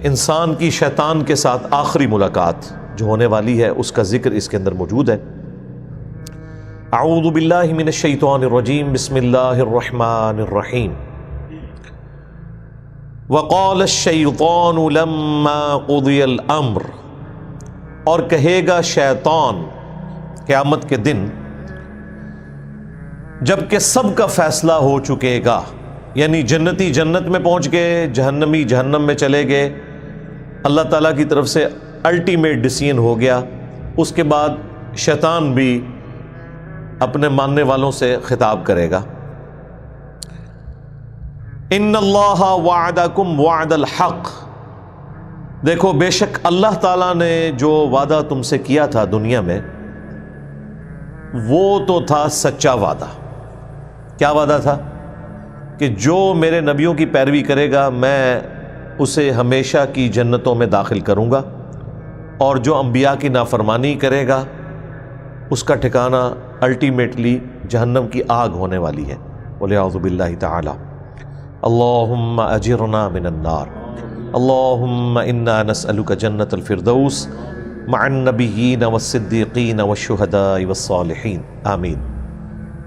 انسان کی شیطان کے ساتھ آخری ملاقات جو ہونے والی ہے اس کا ذکر اس کے اندر موجود ہے۔ اعوذ باللہ من الشیطان الرجیم، بسم اللہ الرحمن الرحیم۔ وقال الشیطان لما قضی الامر، اور کہے گا شیطان قیامت کے دن جب کہ سب کا فیصلہ ہو چکے گا، یعنی جنتی جنت میں پہنچ گئے، جہنمی جہنم میں چلے گئے، اللہ تعالیٰ کی طرف سے الٹیمیٹ ڈیسیژن ہو گیا، اس کے بعد شیطان بھی اپنے ماننے والوں سے خطاب کرے گا۔ ان اللہ وعدکم وعد الحق، دیکھو بے شک اللہ تعالیٰ نے جو وعدہ تم سے کیا تھا دنیا میں وہ تو تھا سچا وعدہ۔ کیا وعدہ تھا؟ کہ جو میرے نبیوں کی پیروی کرے گا میں اسے ہمیشہ کی جنتوں میں داخل کروں گا، اور جو انبیاء کی نافرمانی کرے گا اس کا ٹھکانہ الٹیمیٹلی جہنم کی آگ ہونے والی ہے۔ وَلِعَوْذُ بِاللَّهِ تَعَالَى اللہم اجرنا من النار، اللہم انا نسألک جنت الفردوس مع النبیین والصدیقین والشہداء والصالحین، آمین۔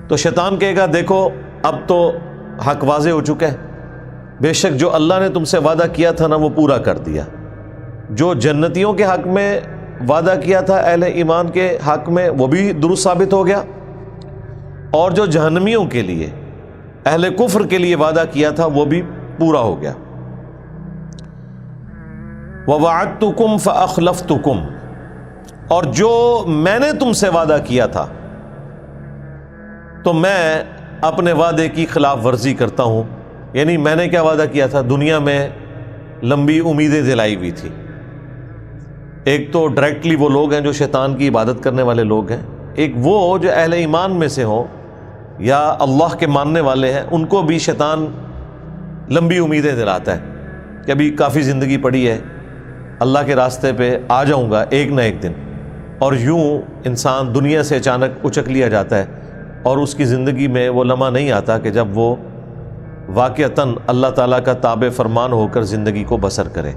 تو شیطان کہے گا دیکھو اب تو حق واضح ہو چکا ہے، بے شک جو اللہ نے تم سے وعدہ کیا تھا نا وہ پورا کر دیا، جو جنتیوں کے حق میں وعدہ کیا تھا اہل ایمان کے حق میں وہ بھی درست ثابت ہو گیا، اور جو جہنمیوں کے لیے اہل کفر کے لیے وعدہ کیا تھا وہ بھی پورا ہو گیا۔ وَوَعَدْتُكُمْ فَأَخْلَفْتُكُمْ، اور جو میں نے تم سے وعدہ کیا تھا تو میں اپنے وعدے کی خلاف ورزی کرتا ہوں۔ یعنی میں نے کیا وعدہ کیا تھا؟ دنیا میں لمبی امیدیں دلائی ہوئی تھی۔ ایک تو ڈائریکٹلی وہ لوگ ہیں جو شیطان کی عبادت کرنے والے لوگ ہیں، ایک وہ جو اہل ایمان میں سے ہوں یا اللہ کے ماننے والے ہیں، ان کو بھی شیطان لمبی امیدیں دلاتا ہے کہ ابھی کافی زندگی پڑی ہے، اللہ کے راستے پہ آ جاؤں گا ایک نہ ایک دن، اور یوں انسان دنیا سے اچانک اچک لیا جاتا ہے، اور اس کی زندگی میں وہ لمحہ نہیں آتا کہ جب وہ واقعتاً اللہ تعالیٰ کا تابع فرمان ہو کر زندگی کو بسر کرے۔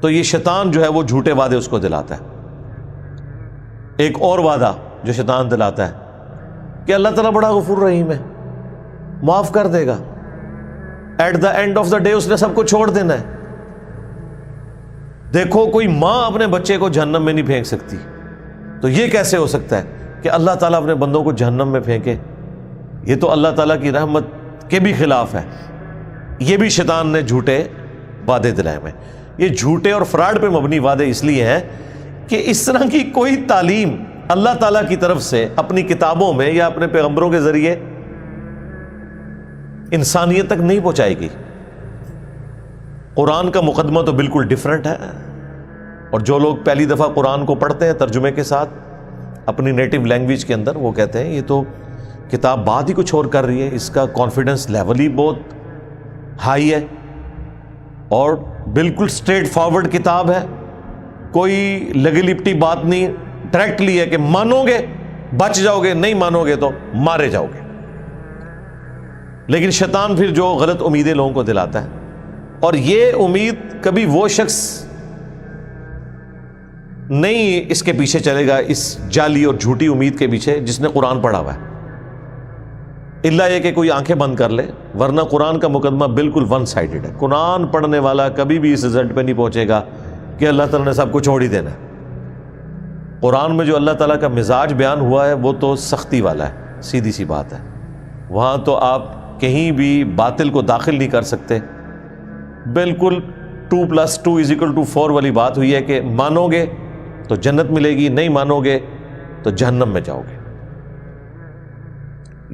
تو یہ شیطان جو ہے وہ جھوٹے وعدے اس کو دلاتا ہے۔ ایک اور وعدہ جو شیطان دلاتا ہے کہ اللہ تعالیٰ بڑا غفور رحیم ہے، معاف کر دے گا، at the end of the day اس نے سب کو چھوڑ دینا ہے۔ دیکھو کوئی ماں اپنے بچے کو جہنم میں نہیں پھینک سکتی، تو یہ کیسے ہو سکتا ہے کہ اللہ تعالیٰ اپنے بندوں کو جہنم میں پھینکے؟ یہ تو اللہ تعالیٰ کی رحمت کے بھی خلاف ہے۔ یہ بھی شیطان نے جھوٹے وعدے دلائے ہیں۔ یہ جھوٹے اور فراڈ پہ مبنی وعدے اس لیے ہیں کہ اس طرح کی کوئی تعلیم اللہ تعالیٰ کی طرف سے اپنی کتابوں میں یا اپنے پیغمبروں کے ذریعے انسانیت تک نہیں پہنچائی گئی۔ قرآن کا مقدمہ تو بالکل ڈیفرنٹ ہے، اور جو لوگ پہلی دفعہ قرآن کو پڑھتے ہیں ترجمے کے ساتھ اپنی نیٹو لینگویج کے اندر، وہ کہتے ہیں یہ تو کتاب بات ہی کچھ اور کر رہی ہے، اس کا کانفیڈنس لیول ہی بہت ہائی ہے، اور بالکل سٹریٹ فارورڈ کتاب ہے، کوئی لگی لپٹی بات نہیں، ڈائریکٹلی ہے کہ مانو گے بچ جاؤ گے، نہیں مانو گے تو مارے جاؤ گے۔ لیکن شیطان پھر جو غلط امیدیں لوگوں کو دلاتا ہے، اور یہ امید کبھی وہ شخص نہیں اس کے پیچھے چلے گا، اس جعلی اور جھوٹی امید کے پیچھے، جس نے قرآن پڑھا ہوا ہے، اللہ یہ کہ کوئی آنکھیں بند کر لے، ورنہ قرآن کا مقدمہ بالکل ون سائیڈڈ ہے۔ قرآن پڑھنے والا کبھی بھی اس رزلٹ پہ نہیں پہنچے گا کہ اللہ تعالیٰ نے سب کو چھوڑ ہی دینا ہے۔ قرآن میں جو اللہ تعالیٰ کا مزاج بیان ہوا ہے وہ تو سختی والا ہے، سیدھی سی بات ہے، وہاں تو آپ کہیں بھی باطل کو داخل نہیں کر سکتے۔ بالکل 2+2=4 والی بات ہوئی ہے کہ مانو گے تو جنت ملے گی، نہیں مانو گے تو جہنم میں جاؤ گے۔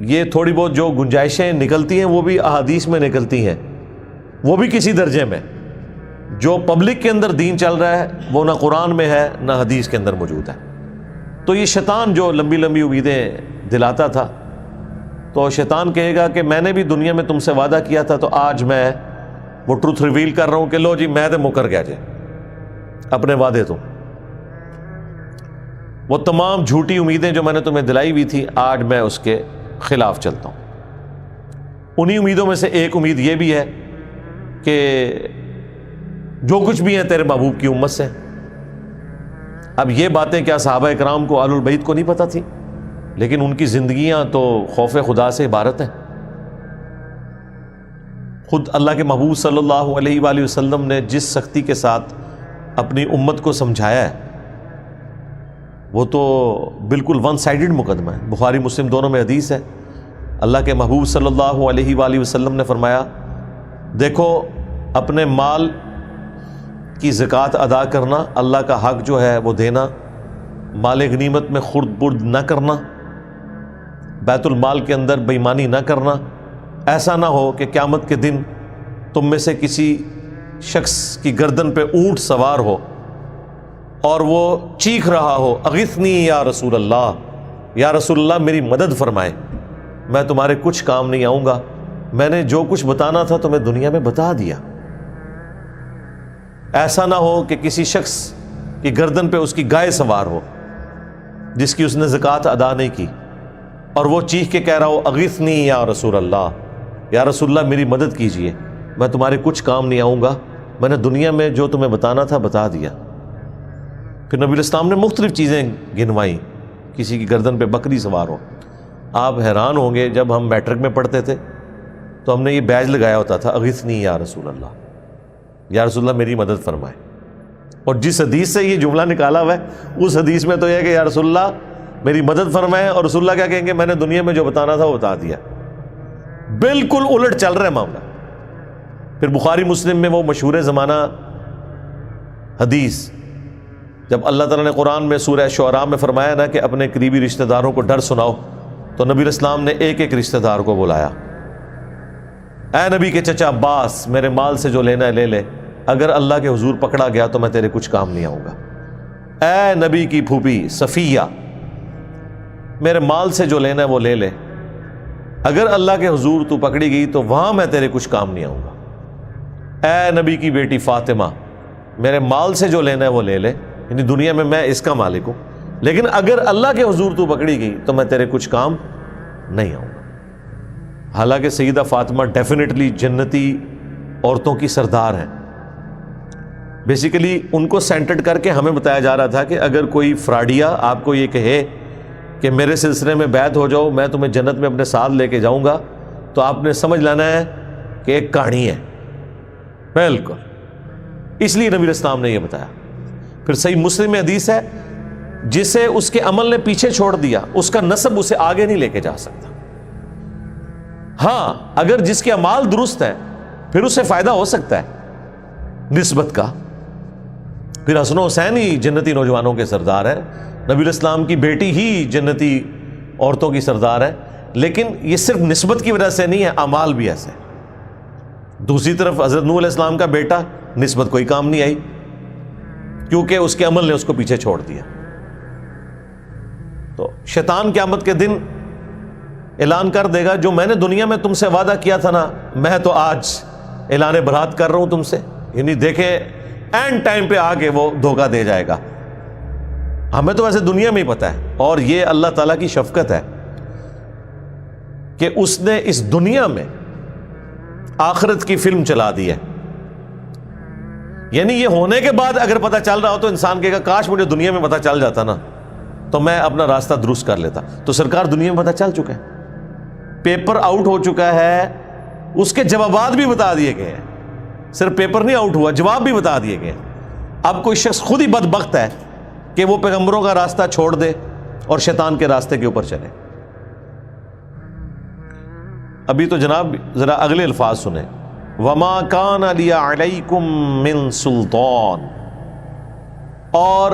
یہ تھوڑی بہت جو گنجائشیں نکلتی ہیں وہ بھی احادیث میں نکلتی ہیں، وہ بھی کسی درجے میں۔ جو پبلک کے اندر دین چل رہا ہے وہ نہ قرآن میں ہے نہ حدیث کے اندر موجود ہے۔ تو یہ شیطان جو لمبی لمبی امیدیں دلاتا تھا، تو شیطان کہے گا کہ میں نے بھی دنیا میں تم سے وعدہ کیا تھا، تو آج میں وہ ٹروتھ ریویل کر رہا ہوں کہ لو جی میں تو مکر گیا جی اپنے وعدے تو، وہ تمام جھوٹی امیدیں جو میں نے تمہیں دلائی ہوئی تھی آج میں اس کے خلاف چلتا ہوں۔ انہی امیدوں میں سے ایک امید یہ بھی ہے کہ جو کچھ بھی ہیں تیرے محبوب کی امت سے. اب یہ باتیں کیا صحابہ اکرام کو، آل البیت کو نہیں پتہ تھی؟ لیکن ان کی زندگیاں تو خوف خدا سے عبارت ہیں. خود اللہ کے محبوب صلی اللہ علیہ وآلہ وسلم نے جس سختی کے ساتھ اپنی امت کو سمجھایا ہے وہ تو بالکل ون سائیڈڈ مقدمہ ہے. بخاری مسلم دونوں میں حدیث ہے. اللہ کے محبوب صلی اللہ علیہ وآلہ وسلم نے فرمایا، دیکھو اپنے مال کی زکوٰۃ ادا کرنا، اللہ کا حق جو ہے وہ دینا، مال غنیمت میں خرد برد نہ کرنا، بیت المال کے اندر بے ایمانی نہ کرنا. ایسا نہ ہو کہ قیامت کے دن تم میں سے کسی شخص کی گردن پہ اونٹ سوار ہو اور وہ چیخ رہا ہو، اغثنی یا رسول اللہ، یا رسول اللہ میری مدد فرمائے، میں تمہارے کچھ کام نہیں آؤں گا، میں نے جو کچھ بتانا تھا تمہیں دنیا میں بتا دیا. ایسا نہ ہو کہ کسی شخص کی گردن پہ اس کی گائے سوار ہو جس کی اس نے زکوٰۃ ادا نہیں کی، اور وہ چیخ کے کہہ رہا ہو اغثنی یا رسول اللہ، یا رسول اللہ میری مدد کیجئے، میں تمہارے کچھ کام نہیں آؤں گا، میں نے دنیا میں جو تمہیں بتانا تھا بتا دیا. پھر نبی الاسلام نے مختلف چیزیں گنوائیں، کسی کی گردن پہ بکری سوار ہو. آپ حیران ہوں گے، جب ہم میٹرک میں پڑھتے تھے تو ہم نے یہ بیج لگایا ہوتا تھا، اغثنی یا رسول اللہ، یا رسول اللہ میری مدد فرمائے. اور جس حدیث سے یہ جملہ نکالا ہوا ہے اس حدیث میں تو یہ ہے کہ یا رسول اللہ میری مدد فرمائے، اور رسول اللہ کیا کہیں گے؟ میں نے دنیا میں جو بتانا تھا وہ بتا دیا. بالکل الٹ چل رہا ہے معاملہ. پھر بخاری مسلم میں وہ مشہور زمانہ حدیث، جب اللہ تعالیٰ نے قرآن میں سورہ شعراء میں فرمایا نا کہ اپنے قریبی رشتہ داروں کو ڈر سناؤ، تو نبی اسلام نے ایک ایک رشتہ دار کو بلایا. اے نبی کے چچا عباس، میرے مال سے جو لینا ہے لے لے، اگر اللہ کے حضور پکڑا گیا تو میں تیرے کچھ کام نہیں آؤں گا. اے نبی کی پھوپھی صفیہ، میرے مال سے جو لینا ہے وہ لے لے، اگر اللہ کے حضور تو پکڑی گئی تو وہاں میں تیرے کچھ کام نہیں آؤں گا. اے نبی کی بیٹی فاطمہ، میرے مال سے جو لینا ہے وہ لے لے، یعنی دنیا میں اس کا مالک ہوں، لیکن اگر اللہ کے حضور تو پکڑی گئی تو میں تیرے کچھ کام نہیں آؤں گا. حالانکہ سیدہ فاطمہ ڈیفینیٹلی جنتی عورتوں کی سردار ہیں. بیسیکلی ان کو سینٹرڈ کر کے ہمیں بتایا جا رہا تھا کہ اگر کوئی فراڈیا آپ کو یہ کہے کہ میرے سلسلے میں بیعت ہو جاؤ، میں تمہیں جنت میں اپنے ساتھ لے کے جاؤں گا، تو آپ نے سمجھ لینا ہے کہ ایک کہانی ہے. بالکل اس لیے نبی اسلام نے یہ بتایا. پھر صحیح مسلم میں حدیث ہے، جسے اس کے عمل نے پیچھے چھوڑ دیا اس کا نسب اسے آگے نہیں لے کے جا سکتا. ہاں اگر جس کے اعمال درست ہے پھر اسے فائدہ ہو سکتا ہے نسبت کا. پھر حسن و حسین ہی جنتی نوجوانوں کے سردار ہیں، نبی اسلام کی بیٹی ہی جنتی عورتوں کی سردار ہے، لیکن یہ صرف نسبت کی وجہ سے نہیں ہے، اعمال بھی ایسے. دوسری طرف حضرت نوح علیہ السلام کا بیٹا، نسبت کوئی کام نہیں آئی کیونکہ اس کے عمل نے اس کو پیچھے چھوڑ دیا. تو شیطان قیامت کے دن اعلان کر دے گا، جو میں نے دنیا میں تم سے وعدہ کیا تھا نا، میں تو آج اعلان برات کر رہا ہوں تم سے. یعنی دیکھیں اینڈ ٹائم پہ آ کے وہ دھوکہ دے جائے گا. ہمیں تو ویسے دنیا میں ہی پتہ ہے، اور یہ اللہ تعالیٰ کی شفقت ہے کہ اس نے اس دنیا میں آخرت کی فلم چلا دی ہے. یعنی یہ ہونے کے بعد اگر پتہ چل رہا ہو تو انسان کہے گا کاش مجھے دنیا میں پتہ چل جاتا نا تو میں اپنا راستہ درست کر لیتا. تو سرکار دنیا میں پتہ چل چکا ہے، پیپر آؤٹ ہو چکا ہے، اس کے جوابات بھی بتا دیے گئے ہیں. صرف پیپر نہیں آؤٹ ہوا، جواب بھی بتا دیے گئے. اب کوئی شخص خود ہی بدبخت ہے کہ وہ پیغمبروں کا راستہ چھوڑ دے اور شیطان کے راستے کے اوپر چلے. ابھی تو جناب ذرا اگلے الفاظ سنیں، وَمَا كَانَ لِيَ عَلَيْكُم مِّن سُلْطَان، اور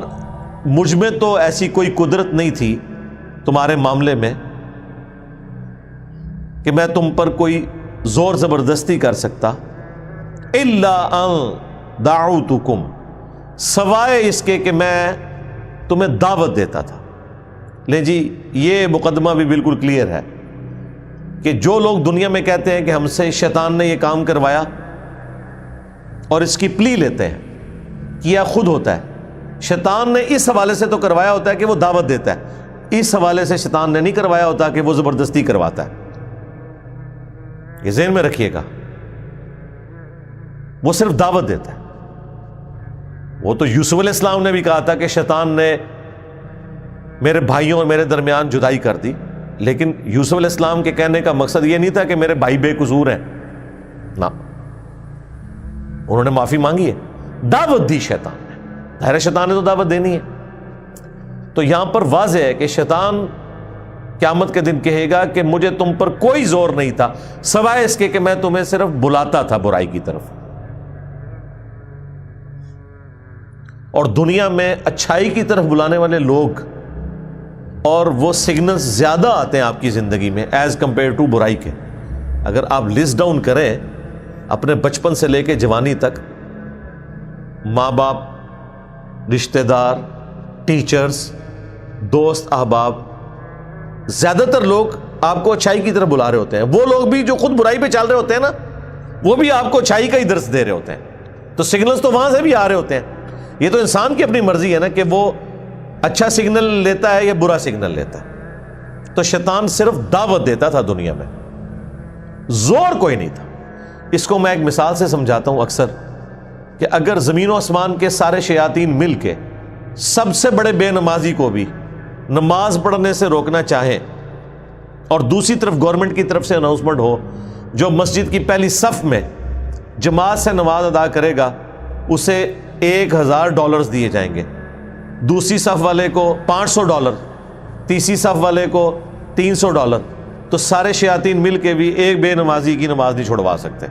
مجھ میں تو ایسی کوئی قدرت نہیں تھی تمہارے معاملے میں کہ میں تم پر کوئی زور زبردستی کر سکتا، إِلَّا أَن دَعَوْتُكُمْ، سوائے اس کے کہ میں تمہیں دعوت دیتا تھا. لیں جی یہ مقدمہ بھی بالکل کلیئر ہے کہ جو لوگ دنیا میں کہتے ہیں کہ ہم سے شیطان نے یہ کام کروایا اور اس کی پلی لیتے ہیں، کیا خود ہوتا ہے. شیطان نے اس حوالے سے تو کروایا ہوتا ہے کہ وہ دعوت دیتا ہے، اس حوالے سے شیطان نے نہیں کروایا ہوتا کہ وہ زبردستی کرواتا ہے. یہ ذہن میں رکھیے گا، وہ صرف دعوت دیتا ہے. وہ تو یوسف علیہ السلام نے بھی کہا تھا کہ شیطان نے میرے بھائیوں اور میرے درمیان جدائی کر دی، لیکن یوسف علیہ السلام کے کہنے کا مقصد یہ نہیں تھا کہ میرے بھائی بے قصور ہیں، نہ، انہوں نے معافی مانگی ہے، دعوت دی شیطان نے، ظاہر شیطان نے تو دعوت دینی ہے۔ تو یہاں پر واضح ہے کہ شیطان قیامت کے دن کہے گا کہ مجھے تم پر کوئی زور نہیں تھا سوائے اس کے کہ میں تمہیں صرف بلاتا تھا برائی کی طرف، اور دنیا میں اچھائی کی طرف بلانے والے لوگ اور وہ سگنلز زیادہ آتے ہیں آپ کی زندگی میں ایز کمپیئر ٹو برائی کے۔ اگر آپ لسٹ ڈاؤن کریں اپنے بچپن سے لے کے جوانی تک، ماں باپ، رشتہ دار، ٹیچرز، دوست، احباب، زیادہ تر لوگ آپ کو اچھائی کی طرف بلا رہے ہوتے ہیں۔ وہ لوگ بھی جو خود برائی پہ چل رہے ہوتے ہیں نا، وہ بھی آپ کو اچھائی کا ہی درس دے رہے ہوتے ہیں، تو سگنلز تو وہاں سے بھی آ رہے ہوتے ہیں۔ یہ تو انسان کی اپنی مرضی ہے نا کہ وہ اچھا سگنل لیتا ہے یا برا سگنل لیتا ہے۔ تو شیطان صرف دعوت دیتا تھا دنیا میں، زور کوئی نہیں تھا۔ اس کو میں ایک مثال سے سمجھاتا ہوں اکثر، کہ اگر زمین و آسمان کے سارے شیاطین مل کے سب سے بڑے بے نمازی کو بھی نماز پڑھنے سے روکنا چاہیں، اور دوسری طرف گورنمنٹ کی طرف سے اناؤنسمنٹ ہو جو مسجد کی پہلی صف میں جماعت سے نماز ادا کرے گا اسے $1000 دیے جائیں گے، دوسری صف والے کو $500، تیسری صف والے کو $300، تو سارے شیاطین مل کے بھی ایک بے نمازی کی نماز نہیں چھڑوا سکتے۔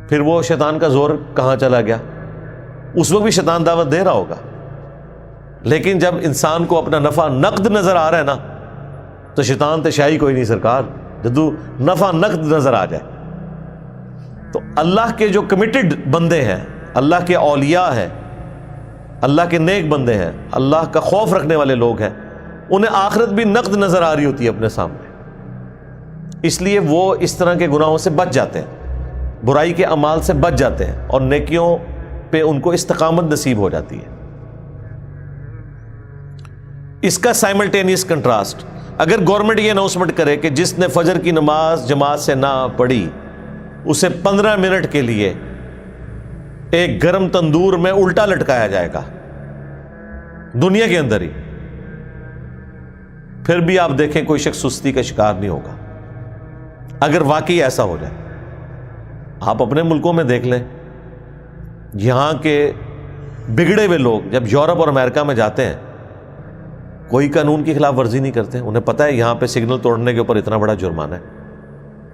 پھر وہ شیطان کا زور کہاں چلا گیا؟ اس وقت بھی شیطان دعوت دے رہا ہوگا، لیکن جب انسان کو اپنا نفع نقد نظر آ رہا ہے نا، تو شیطان تو شاہی کوئی نہیں سرکار، جدو نفع نقد نظر آ جائے۔ تو اللہ کے جو کمیٹڈ بندے ہیں، اللہ کے اولیاء ہیں، اللہ کے نیک بندے ہیں، اللہ کا خوف رکھنے والے لوگ ہیں، انہیں آخرت بھی نقد نظر آ رہی ہوتی ہے اپنے سامنے، اس لیے وہ اس طرح کے گناہوں سے بچ جاتے ہیں، برائی کے اعمال سے بچ جاتے ہیں، اور نیکیوں پہ ان کو استقامت نصیب ہو جاتی ہے۔ اس کا سائملٹینیس کنٹراسٹ، اگر گورنمنٹ یہ اناؤنسمنٹ کرے کہ جس نے فجر کی نماز جماعت سے نہ پڑھی اسے 15 منٹ کے لیے ایک گرم تندور میں الٹا لٹکایا جائے گا دنیا کے اندر ہی، پھر بھی آپ دیکھیں کوئی شخص سستی کا شکار نہیں ہوگا۔ اگر واقعی ایسا ہو جائے، آپ اپنے ملکوں میں دیکھ لیں، یہاں کے بگڑے ہوئے لوگ جب یورپ اور امریکہ میں جاتے ہیں کوئی قانون کی خلاف ورزی نہیں کرتے، انہیں پتہ ہے یہاں پہ سگنل توڑنے کے اوپر اتنا بڑا جرمانہ ہے،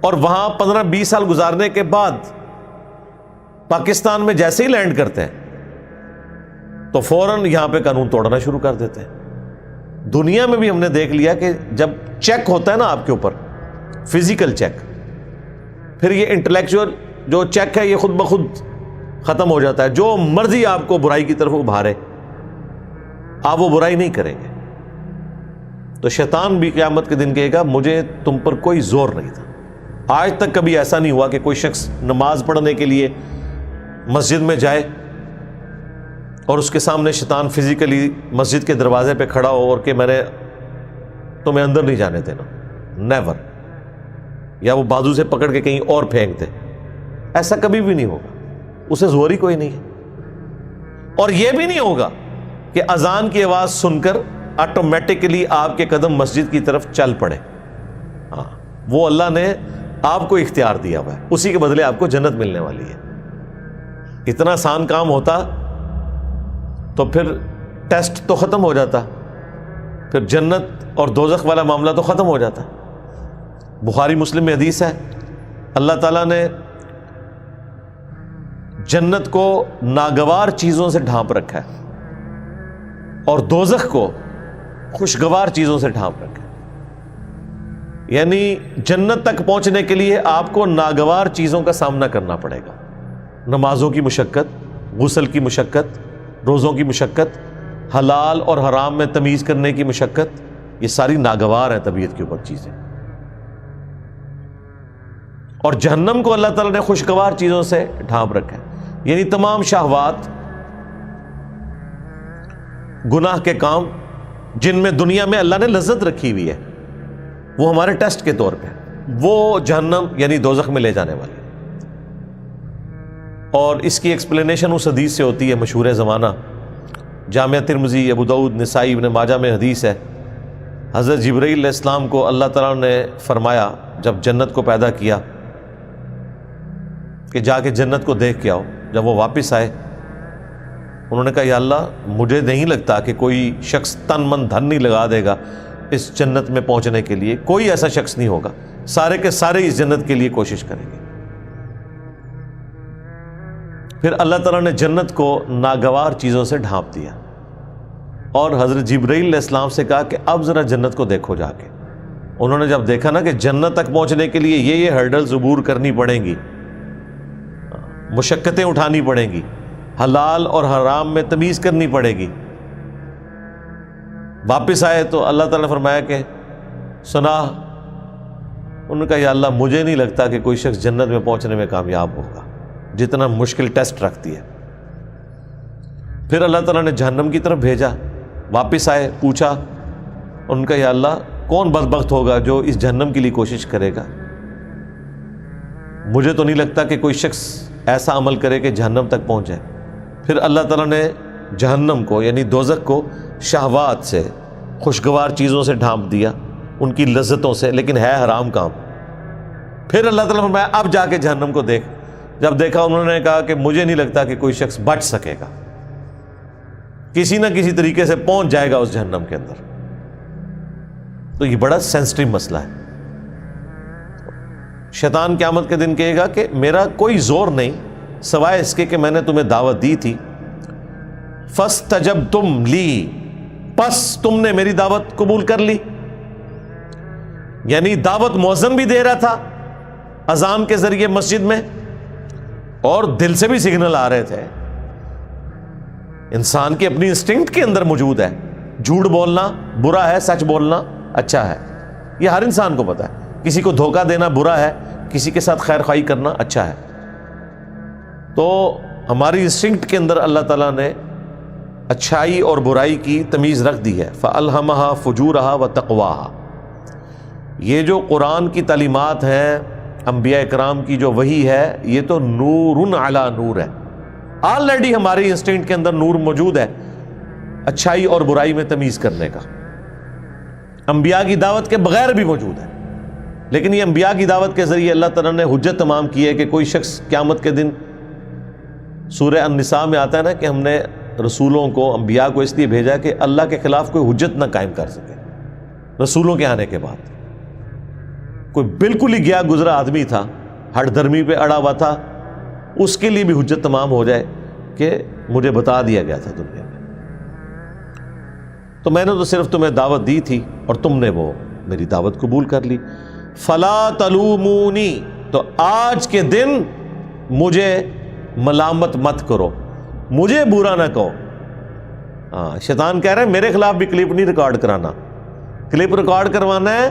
اور وہاں 15-20 سال گزارنے کے بعد پاکستان میں جیسے ہی لینڈ کرتے ہیں تو فوراً یہاں پہ قانون توڑنا شروع کر دیتے ہیں۔ دنیا میں بھی ہم نے دیکھ لیا کہ جب چیک ہوتا ہے نا آپ کے اوپر، فزیکل چیک، پھر یہ انٹلیکچوئل جو چیک ہے یہ خود بخود ختم ہو جاتا ہے، جو مرضی آپ کو برائی کی طرف ابھارے آپ وہ برائی نہیں کریں گے۔ تو شیطان بھی قیامت کے دن کہے گا مجھے تم پر کوئی زور نہیں تھا۔ آج تک کبھی ایسا نہیں ہوا کہ کوئی شخص نماز پڑھنے کے لیے مسجد میں جائے اور اس کے سامنے شیطان فزیکلی مسجد کے دروازے پہ کھڑا ہو اور کہ میں نے تمہیں اندر نہیں جانے دینا، نیور، یا وہ بازو سے پکڑ کے کہیں اور پھینک دے، ایسا کبھی بھی نہیں ہوگا، اسے زور ہی کوئی نہیں ہے۔ اور یہ بھی نہیں ہوگا کہ اذان کی آواز سن کر آٹومیٹکلی آپ کے قدم مسجد کی طرف چل پڑے، ہاں وہ اللہ نے آپ کو اختیار دیا ہوا ہے، اسی کے بدلے آپ کو جنت ملنے والی ہے۔ اتنا آسان کام ہوتا تو پھر ٹیسٹ تو ختم ہو جاتا، پھر جنت اور دوزخ والا معاملہ تو ختم ہو جاتا۔ بخاری مسلم میں حدیث ہے، اللہ تعالیٰ نے جنت کو ناگوار چیزوں سے ڈھانپ رکھا ہے اور دوزخ کو خوشگوار چیزوں سے ڈھانپ رکھا ہے، یعنی جنت تک پہنچنے کے لیے آپ کو ناگوار چیزوں کا سامنا کرنا پڑے گا، نمازوں کی مشقت، غسل کی مشقت، روزوں کی مشقت، حلال اور حرام میں تمیز کرنے کی مشقت، یہ ساری ناگوار ہیں طبیعت کے اوپر چیزیں۔ اور جہنم کو اللہ تعالیٰ نے خوشگوار چیزوں سے ڈھانپ رکھا ہے، یعنی تمام شہوات، گناہ کے کام جن میں دنیا میں اللہ نے لذت رکھی ہوئی ہے، وہ ہمارے ٹیسٹ کے طور پہ وہ جہنم یعنی دوزخ میں لے جانے والے۔ اور اس کی ایکسپلینیشن اس حدیث سے ہوتی ہے مشہور زمانہ، جامعہ ترمذی، ابو داؤد، نسائی، ابن ماجہ میں حدیث ہے۔ حضرت جبرائیل علیہ السلام کو اللہ تعالیٰ نے فرمایا جب جنت کو پیدا کیا کہ جا کے جنت کو دیکھ کے آؤ۔ جب وہ واپس آئے انہوں نے کہا یا اللہ مجھے نہیں لگتا کہ کوئی شخص تن من دھن نہیں لگا دے گا اس جنت میں پہنچنے کے لیے، کوئی ایسا شخص نہیں ہوگا، سارے کے سارے اس جنت کے لیے کوشش کریں گے۔ پھر اللہ تعالیٰ نے جنت کو ناگوار چیزوں سے ڈھانپ دیا اور حضرت جبرائیل علیہ السلام سے کہا کہ اب ذرا جنت کو دیکھو جا کے۔ انہوں نے جب دیکھا نا کہ جنت تک پہنچنے کے لیے یہ ہرڈلز عبور کرنی پڑیں گی، مشقتیں اٹھانی پڑیں گی، حلال اور حرام میں تمیز کرنی پڑے گی، واپس آئے تو اللہ تعالیٰ نے فرمایا کہ سنا۔ انہوں نے کہا یا اللہ مجھے نہیں لگتا کہ کوئی شخص جنت میں پہنچنے میں کامیاب ہوگا، جتنا مشکل ٹیسٹ رکھتی ہے۔ پھر اللہ تعالیٰ نے جہنم کی طرف بھیجا، واپس آئے، پوچھا، ان کا یا اللہ کون بدبخت ہوگا جو اس جہنم کے لیے کوشش کرے گا؟ مجھے تو نہیں لگتا کہ کوئی شخص ایسا عمل کرے کہ جہنم تک پہنچ جائے۔ پھر اللہ تعالیٰ نے جہنم کو یعنی دوزخ کو شہوات سے، خوشگوار چیزوں سے ڈھانپ دیا، ان کی لذتوں سے، لیکن ہے حرام کام۔ پھر اللہ تعالیٰ نے فرمایا اب جا کے جہنم کو دیکھ۔ جب دیکھا انہوں نے کہا کہ مجھے نہیں لگتا کہ کوئی شخص بچ سکے گا، کسی نہ کسی طریقے سے پہنچ جائے گا اس جہنم کے اندر۔ تو یہ بڑا سینسٹیو مسئلہ ہے۔ شیطان قیامت کے دن کہے گا کہ میرا کوئی زور نہیں سوائے اس کے کہ میں نے تمہیں دعوت دی تھی، فاستجبتم لی، پس تم نے میری دعوت قبول کر لی۔ یعنی دعوت مؤذن بھی دے رہا تھا اذان کے ذریعے مسجد میں، اور دل سے بھی سگنل آ رہے تھے۔ انسان کی اپنی انسٹنکٹ کے اندر موجود ہے، جھوٹ بولنا برا ہے، سچ بولنا اچھا ہے، یہ ہر انسان کو پتا ہے۔ کسی کو دھوکہ دینا برا ہے، کسی کے ساتھ خیر خواہی کرنا اچھا ہے۔ تو ہماری انسٹنکٹ کے اندر اللہ تعالیٰ نے اچھائی اور برائی کی تمیز رکھ دی ہے۔ فَأَلْهَمَهَا فُجُورَهَا وَتَقْوَاهَا۔ یہ جو قرآن کی تعلیمات ہیں، انبیاء اکرام کی جو وحی ہے، یہ تو نور علی نور ہے۔ آلریڈی ہماری انسٹنکٹ کے اندر نور موجود ہے اچھائی اور برائی میں تمیز کرنے کا، انبیاء کی دعوت کے بغیر بھی موجود ہے۔ لیکن یہ انبیاء کی دعوت کے ذریعے اللہ تعالیٰ نے حجت تمام کی ہے کہ کوئی شخص قیامت کے دن، سورہ النساء میں آتا ہے نا کہ ہم نے رسولوں کو، انبیاء کو اس لیے بھیجا کہ اللہ کے خلاف کوئی حجت نہ قائم کر سکے۔ رسولوں کے آنے کے بعد کوئی بالکل ہی گیا گزرا آدمی تھا، ہٹ دھرمی پہ اڑا ہوا تھا، اس کے لیے بھی حجت تمام ہو جائے کہ مجھے بتا دیا گیا تھا دنیا میں، تو میں نے تو صرف تمہیں دعوت دی تھی اور تم نے وہ میری دعوت قبول کر لی۔ فلا تلومونی، تو آج کے دن مجھے ملامت مت کرو، مجھے برا نہ کہو۔ شیطان کہہ رہے ہیں میرے خلاف بھی کلپ نہیں ریکارڈ کرانا، کلپ ریکارڈ کروانا ہے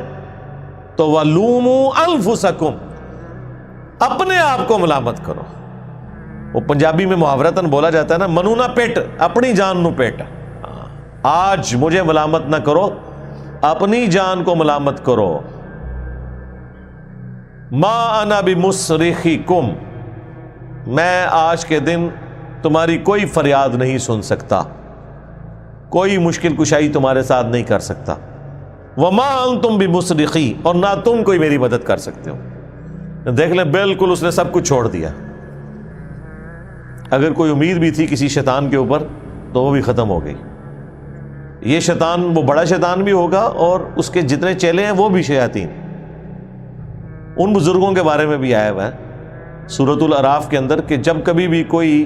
تو وَلُومُوا أَنفُسَكُمْ، اپنے آپ کو ملامت کرو۔ وہ پنجابی میں محاورتاً بولا جاتا ہے نا، منو نہ پیٹ، اپنی جان نو پیٹ۔ آج مجھے ملامت نہ کرو، اپنی جان کو ملامت کرو۔ ما انا بمصرخکم، میں آج کے دن تمہاری کوئی فریاد نہیں سن سکتا، کوئی مشکل کشائی تمہارے ساتھ نہیں کر سکتا۔ وما انتم بمصرخی، اور نہ تم کوئی میری مدد کر سکتے ہو۔ دیکھ لیں بالکل اس نے سب کچھ چھوڑ دیا۔ اگر کوئی امید بھی تھی کسی شیطان کے اوپر تو وہ بھی ختم ہو گئی۔ یہ شیطان وہ بڑا شیطان بھی ہوگا اور اس کے جتنے چیلے ہیں وہ بھی شیاطین۔ ان بزرگوں کے بارے میں بھی آیا ہوا ہے سورۃ الاعراف کے اندر کہ جب کبھی بھی کوئی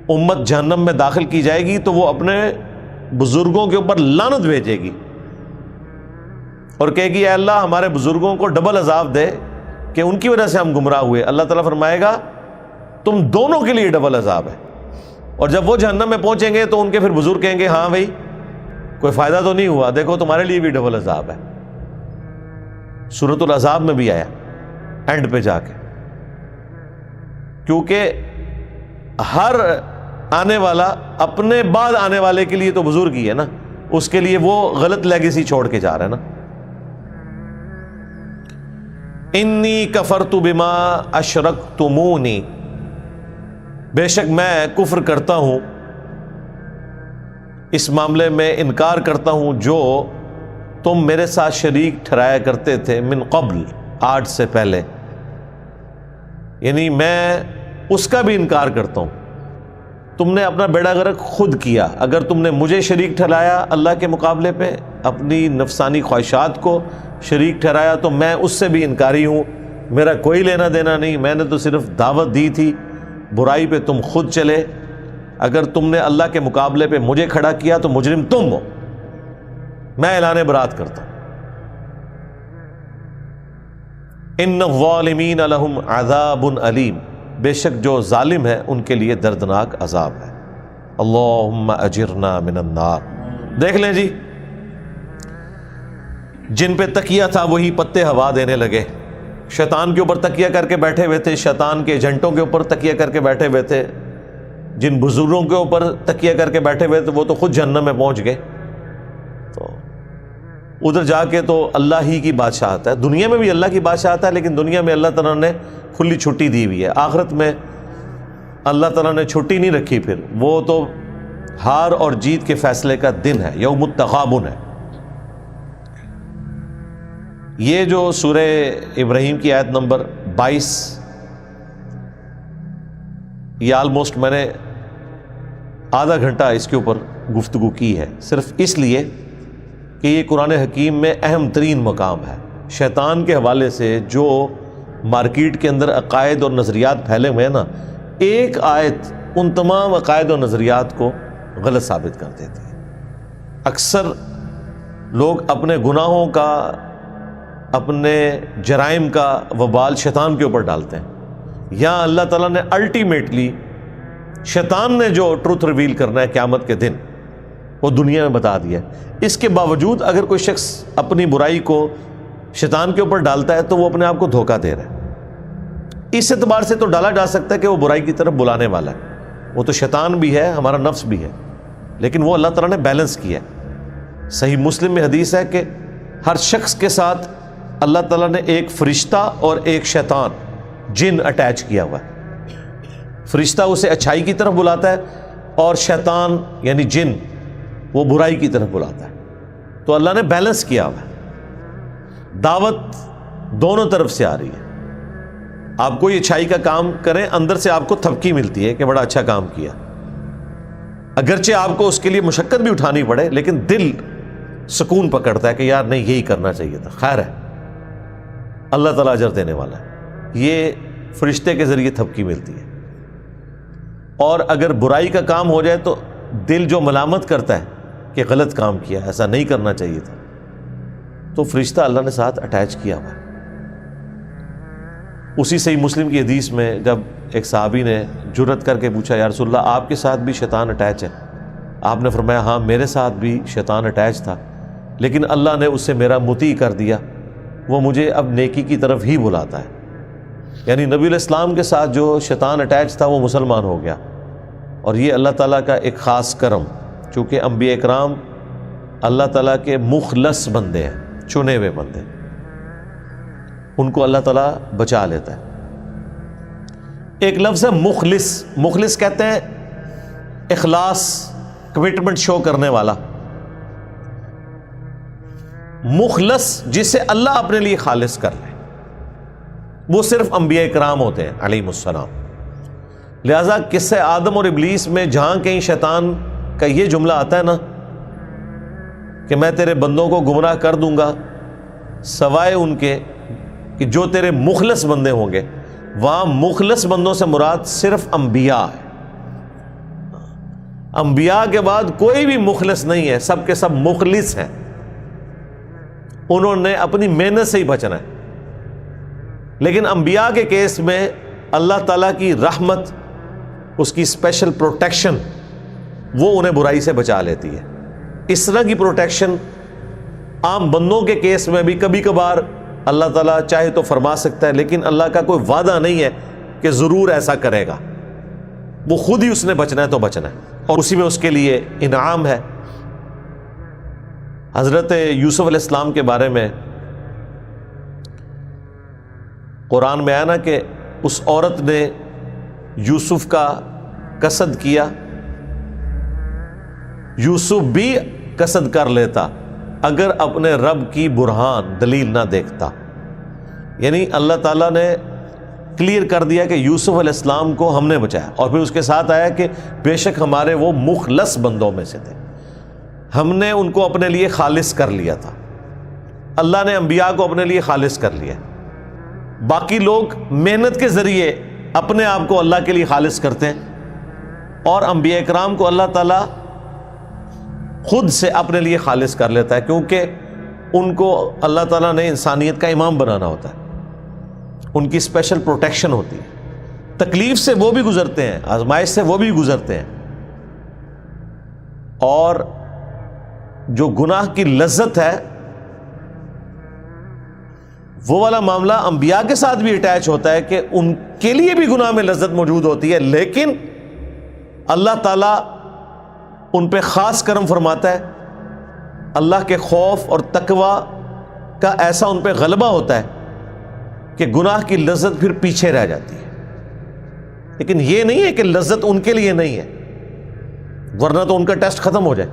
امت جہنم میں داخل کی جائے گی تو وہ اپنے بزرگوں کے اوپر لعنت بھیجے گی اور کہے گی اے اللہ ہمارے بزرگوں کو ڈبل عذاب دے کہ ان کی وجہ سے ہم گمراہ ہوئے۔ اللہ تعالیٰ فرمائے گا تم دونوں کے لیے ڈبل عذاب ہے۔ اور جب وہ جہنم میں پہنچیں گے تو ان کے پھر بزرگ کہیں گے ہاں بھائی کوئی فائدہ تو نہیں ہوا، دیکھو تمہارے لیے بھی ڈبل عذاب ہے۔ سورۃ العذاب میں بھی آیا اینڈ پہ جا کے، کیونکہ ہر آنے والا اپنے بعد آنے والے کے لیے تو بزرگ ہی ہے نا، اس کے لیے وہ غلط لیگیسی چھوڑ کے جا رہا ہے نا۔ انی کفرت بما اشرکتمونی، بے شک میں کفر کرتا ہوں، اس معاملے میں انکار کرتا ہوں جو تم میرے ساتھ شریک ٹھہرایا کرتے تھے من قبل، آج سے پہلے، یعنی میں اس کا بھی انکار کرتا ہوں۔ تم نے اپنا بیڑا غرق خود کیا، اگر تم نے مجھے شریک ٹھہرایا اللہ کے مقابلے پہ، اپنی نفسانی خواہشات کو شریک ٹھہرایا، تو میں اس سے بھی انکاری ہوں، میرا کوئی لینا دینا نہیں، میں نے تو صرف دعوت دی تھی، برائی پہ تم خود چلے، اگر تم نے اللہ کے مقابلے پہ مجھے کھڑا کیا تو مجرم تم ہو، میں اعلان برات کرتا ہوں۔ ان الظالمین لہم عذاب علیم، بے شک جو ظالم ہے ان کے لیے دردناک عذاب ہے۔ اللہم اجرنا من النار۔ دیکھ لیں جی، جن پہ تکیہ تھا وہی پتے ہوا دینے لگے، شیطان کے اوپر تکیہ کر کے بیٹھے ہوئے تھے، شیطان کے ایجنٹوں کے اوپر تکیہ کر کے بیٹھے ہوئے تھے، جن بزرگوں کے اوپر تکیہ کر کے بیٹھے ہوئے تھے وہ تو خود جہنم میں پہنچ گئے۔ تو ادھر جا کے تو اللہ ہی کی بادشاہت ہے، دنیا میں بھی اللہ کی بادشاہت ہے، لیکن دنیا میں اللہ تعالیٰ نے کھلی چھٹی دی ہوئی ہے، آخرت میں اللہ تعالیٰ نے چھٹی نہیں رکھی، پھر وہ تو ہار اور جیت کے فیصلے کا دن ہے، یوم التغابن ہے۔ یہ جو سورہ ابراہیم کی آیت نمبر 22، یہ آلموسٹ میں نے آدھا گھنٹہ اس کے اوپر گفتگو کی ہے، صرف اس لیے کہ یہ قرآن حکیم میں اہم ترین مقام ہے۔ شیطان کے حوالے سے جو مارکیٹ کے اندر عقائد اور نظریات پھیلے ہوئے ہیں نا، ایک آیت ان تمام عقائد اور نظریات کو غلط ثابت کر دیتی ہے۔ اکثر لوگ اپنے گناہوں کا، اپنے جرائم کا وبال شیطان کے اوپر ڈالتے ہیں، یا اللہ تعالیٰ نے الٹیمیٹلی شیطان نے جو ٹروتھ ریویل کرنا ہے قیامت کے دن وہ دنیا میں بتا دیا ہے۔ اس کے باوجود اگر کوئی شخص اپنی برائی کو شیطان کے اوپر ڈالتا ہے تو وہ اپنے آپ کو دھوکہ دے رہا ہے۔ اس اعتبار سے تو ڈالا جا سکتا ہے کہ وہ برائی کی طرف بلانے والا ہے، وہ تو شیطان بھی ہے، ہمارا نفس بھی ہے، لیکن وہ اللہ تعالیٰ نے بیلنس کیا ہے۔ صحیح مسلم میں حدیث ہے کہ ہر شخص کے ساتھ اللہ تعالیٰ نے ایک فرشتہ اور ایک شیطان، جن اٹیچ کیا ہوا ہے۔ فرشتہ اسے اچھائی کی طرف بلاتا ہے اور شیطان یعنی جن وہ برائی کی طرف بلاتا ہے، تو اللہ نے بیلنس کیا ہوا ہے۔ دعوت دونوں طرف سے آ رہی ہے، آپ کوئی اچھائی کا کام کریں، اندر سے آپ کو تھپکی ملتی ہے کہ بڑا اچھا کام کیا، اگرچہ آپ کو اس کے لیے مشقت بھی اٹھانی پڑے، لیکن دل سکون پکڑتا ہے کہ یار نہیں، یہی کرنا چاہیے تھا، خیر ہے، اللہ تعالیٰ اجر دینے والا ہے۔ یہ فرشتے کے ذریعے تھپکی ملتی ہے۔ اور اگر برائی کا کام ہو جائے تو دل جو ملامت کرتا ہے کہ غلط کام کیا، ایسا نہیں کرنا چاہیے تھا، تو فرشتہ اللہ نے ساتھ اٹیچ کیا ہوا ہے۔ اسی صحیح مسلم کی حدیث میں جب ایک صحابی نے جرأت کر کے پوچھا، یا رسول اللہ آپ کے ساتھ بھی شیطان اٹیچ ہے؟ آپ نے فرمایا ہاں میرے ساتھ بھی شیطان اٹیچ تھا، لیکن اللہ نے اسے میرا مطیع کر دیا، وہ مجھے اب نیکی کی طرف ہی بلاتا ہے۔ یعنی نبی علیہ السلام کے ساتھ جو شیطان اٹیچ تھا وہ مسلمان ہو گیا، اور یہ اللہ تعالیٰ کا ایک خاص کرم، چونکہ انبیاء اکرام اللہ تعالیٰ کے مخلص بندے ہیں، چنے ہوئے بندے، ان کو اللہ تعالیٰ بچا لیتا ہے۔ ایک لفظ ہے مخلص، مخلص کہتے ہیں اخلاص، کمٹمنٹ شو کرنے والا، مخلص جسے اللہ اپنے لیے خالص کر لے، وہ صرف انبیاء اکرام ہوتے ہیں علیہم السلام۔ لہذا قصہ آدم اور ابلیس میں جہاں کہیں شیطان کا یہ جملہ آتا ہے نا کہ میں تیرے بندوں کو گمراہ کر دوں گا سوائے ان کے کہ جو تیرے مخلص بندے ہوں گے، وہاں مخلص بندوں سے مراد صرف انبیاء ہے۔ انبیاء کے بعد کوئی بھی مخلص نہیں ہے، سب کے سب مخلص ہیں، انہوں نے اپنی محنت سے ہی بچنا ہے۔ لیکن انبیاء کے کیس میں اللہ تعالیٰ کی رحمت، اس کی اسپیشل پروٹیکشن، وہ انہیں برائی سے بچا لیتی ہے۔ اس طرح کی پروٹیکشن عام بندوں کے کیس میں بھی کبھی کبھار اللہ تعالیٰ چاہے تو فرما سکتا ہے، لیکن اللہ کا کوئی وعدہ نہیں ہے کہ ضرور ایسا کرے گا، وہ خود ہی اس نے بچنا ہے تو بچنا ہے، اور اسی میں اس کے لیے انعام ہے۔ حضرت یوسف علیہ السلام کے بارے میں قرآن میں آیا نا کہ اس عورت نے یوسف کا قصد کیا، یوسف بھی قصد کر لیتا اگر اپنے رب کی برہان دلیل نہ دیکھتا۔ یعنی اللہ تعالیٰ نے کلیئر کر دیا کہ یوسف علیہ السلام کو ہم نے بچایا، اور پھر اس کے ساتھ آیا کہ بے شک ہمارے وہ مخلص بندوں میں سے تھے، ہم نے ان کو اپنے لیے خالص کر لیا تھا۔ اللہ نے انبیاء کو اپنے لیے خالص کر لیا۔ باقی لوگ محنت کے ذریعے اپنے آپ کو اللہ کے لیے خالص کرتے ہیں، اور انبیاء اکرام کو اللہ تعالیٰ خود سے اپنے لیے خالص کر لیتا ہے، کیونکہ ان کو اللہ تعالیٰ نے انسانیت کا امام بنانا ہوتا ہے، ان کی اسپیشل پروٹیکشن ہوتی ہے، تکلیف سے وہ بھی گزرتے ہیں، آزمائش سے وہ بھی گزرتے ہیں، اور جو گناہ کی لذت ہے وہ والا معاملہ انبیاء کے ساتھ بھی اٹیچ ہوتا ہے کہ ان کے لیے بھی گناہ میں لذت موجود ہوتی ہے، لیکن اللہ تعالیٰ ان پہ خاص کرم فرماتا ہے، اللہ کے خوف اور تقوی کا ایسا ان پہ غلبہ ہوتا ہے کہ گناہ کی لذت پھر پیچھے رہ جاتی ہے۔ لیکن یہ نہیں ہے کہ لذت ان کے لیے نہیں ہے، ورنہ تو ان کا ٹیسٹ ختم ہو جائے،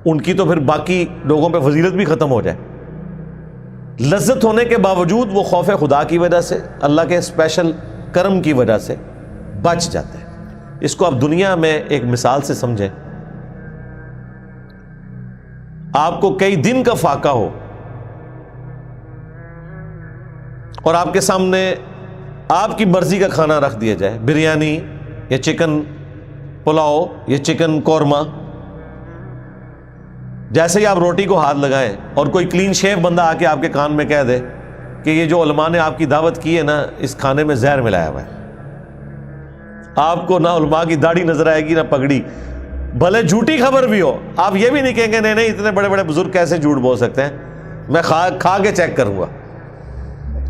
ان کی تو پھر باقی لوگوں پہ فضیلت بھی ختم ہو جائے۔ لذت ہونے کے باوجود وہ خوف خدا کی وجہ سے، اللہ کے اسپیشل کرم کی وجہ سے بچ جاتے ہیں۔ اس کو آپ دنیا میں ایک مثال سے سمجھیں، آپ کو کئی دن کا فاقہ ہو اور آپ کے سامنے آپ کی مرضی کا کھانا رکھ دیا جائے، بریانی یا چکن پلاؤ یا چکن قورمہ، جیسے ہی آپ روٹی کو ہاتھ لگائیں اور کوئی کلین شیف بندہ آ کے آپ کے کان میں کہہ دے کہ یہ جو علماء نے آپ کی دعوت کی ہے نا، اس کھانے میں زہر ملایا ہوا ہے، آپ کو نہ علماء کی داڑھی نظر آئے گی نہ پگڑی، بھلے جھوٹی خبر بھی ہو، آپ یہ بھی نہیں کہیں گے نہیں اتنے بڑے بڑے بزرگ کیسے جھوٹ بول سکتے ہیں، میں کھا کے چیک کروں گا۔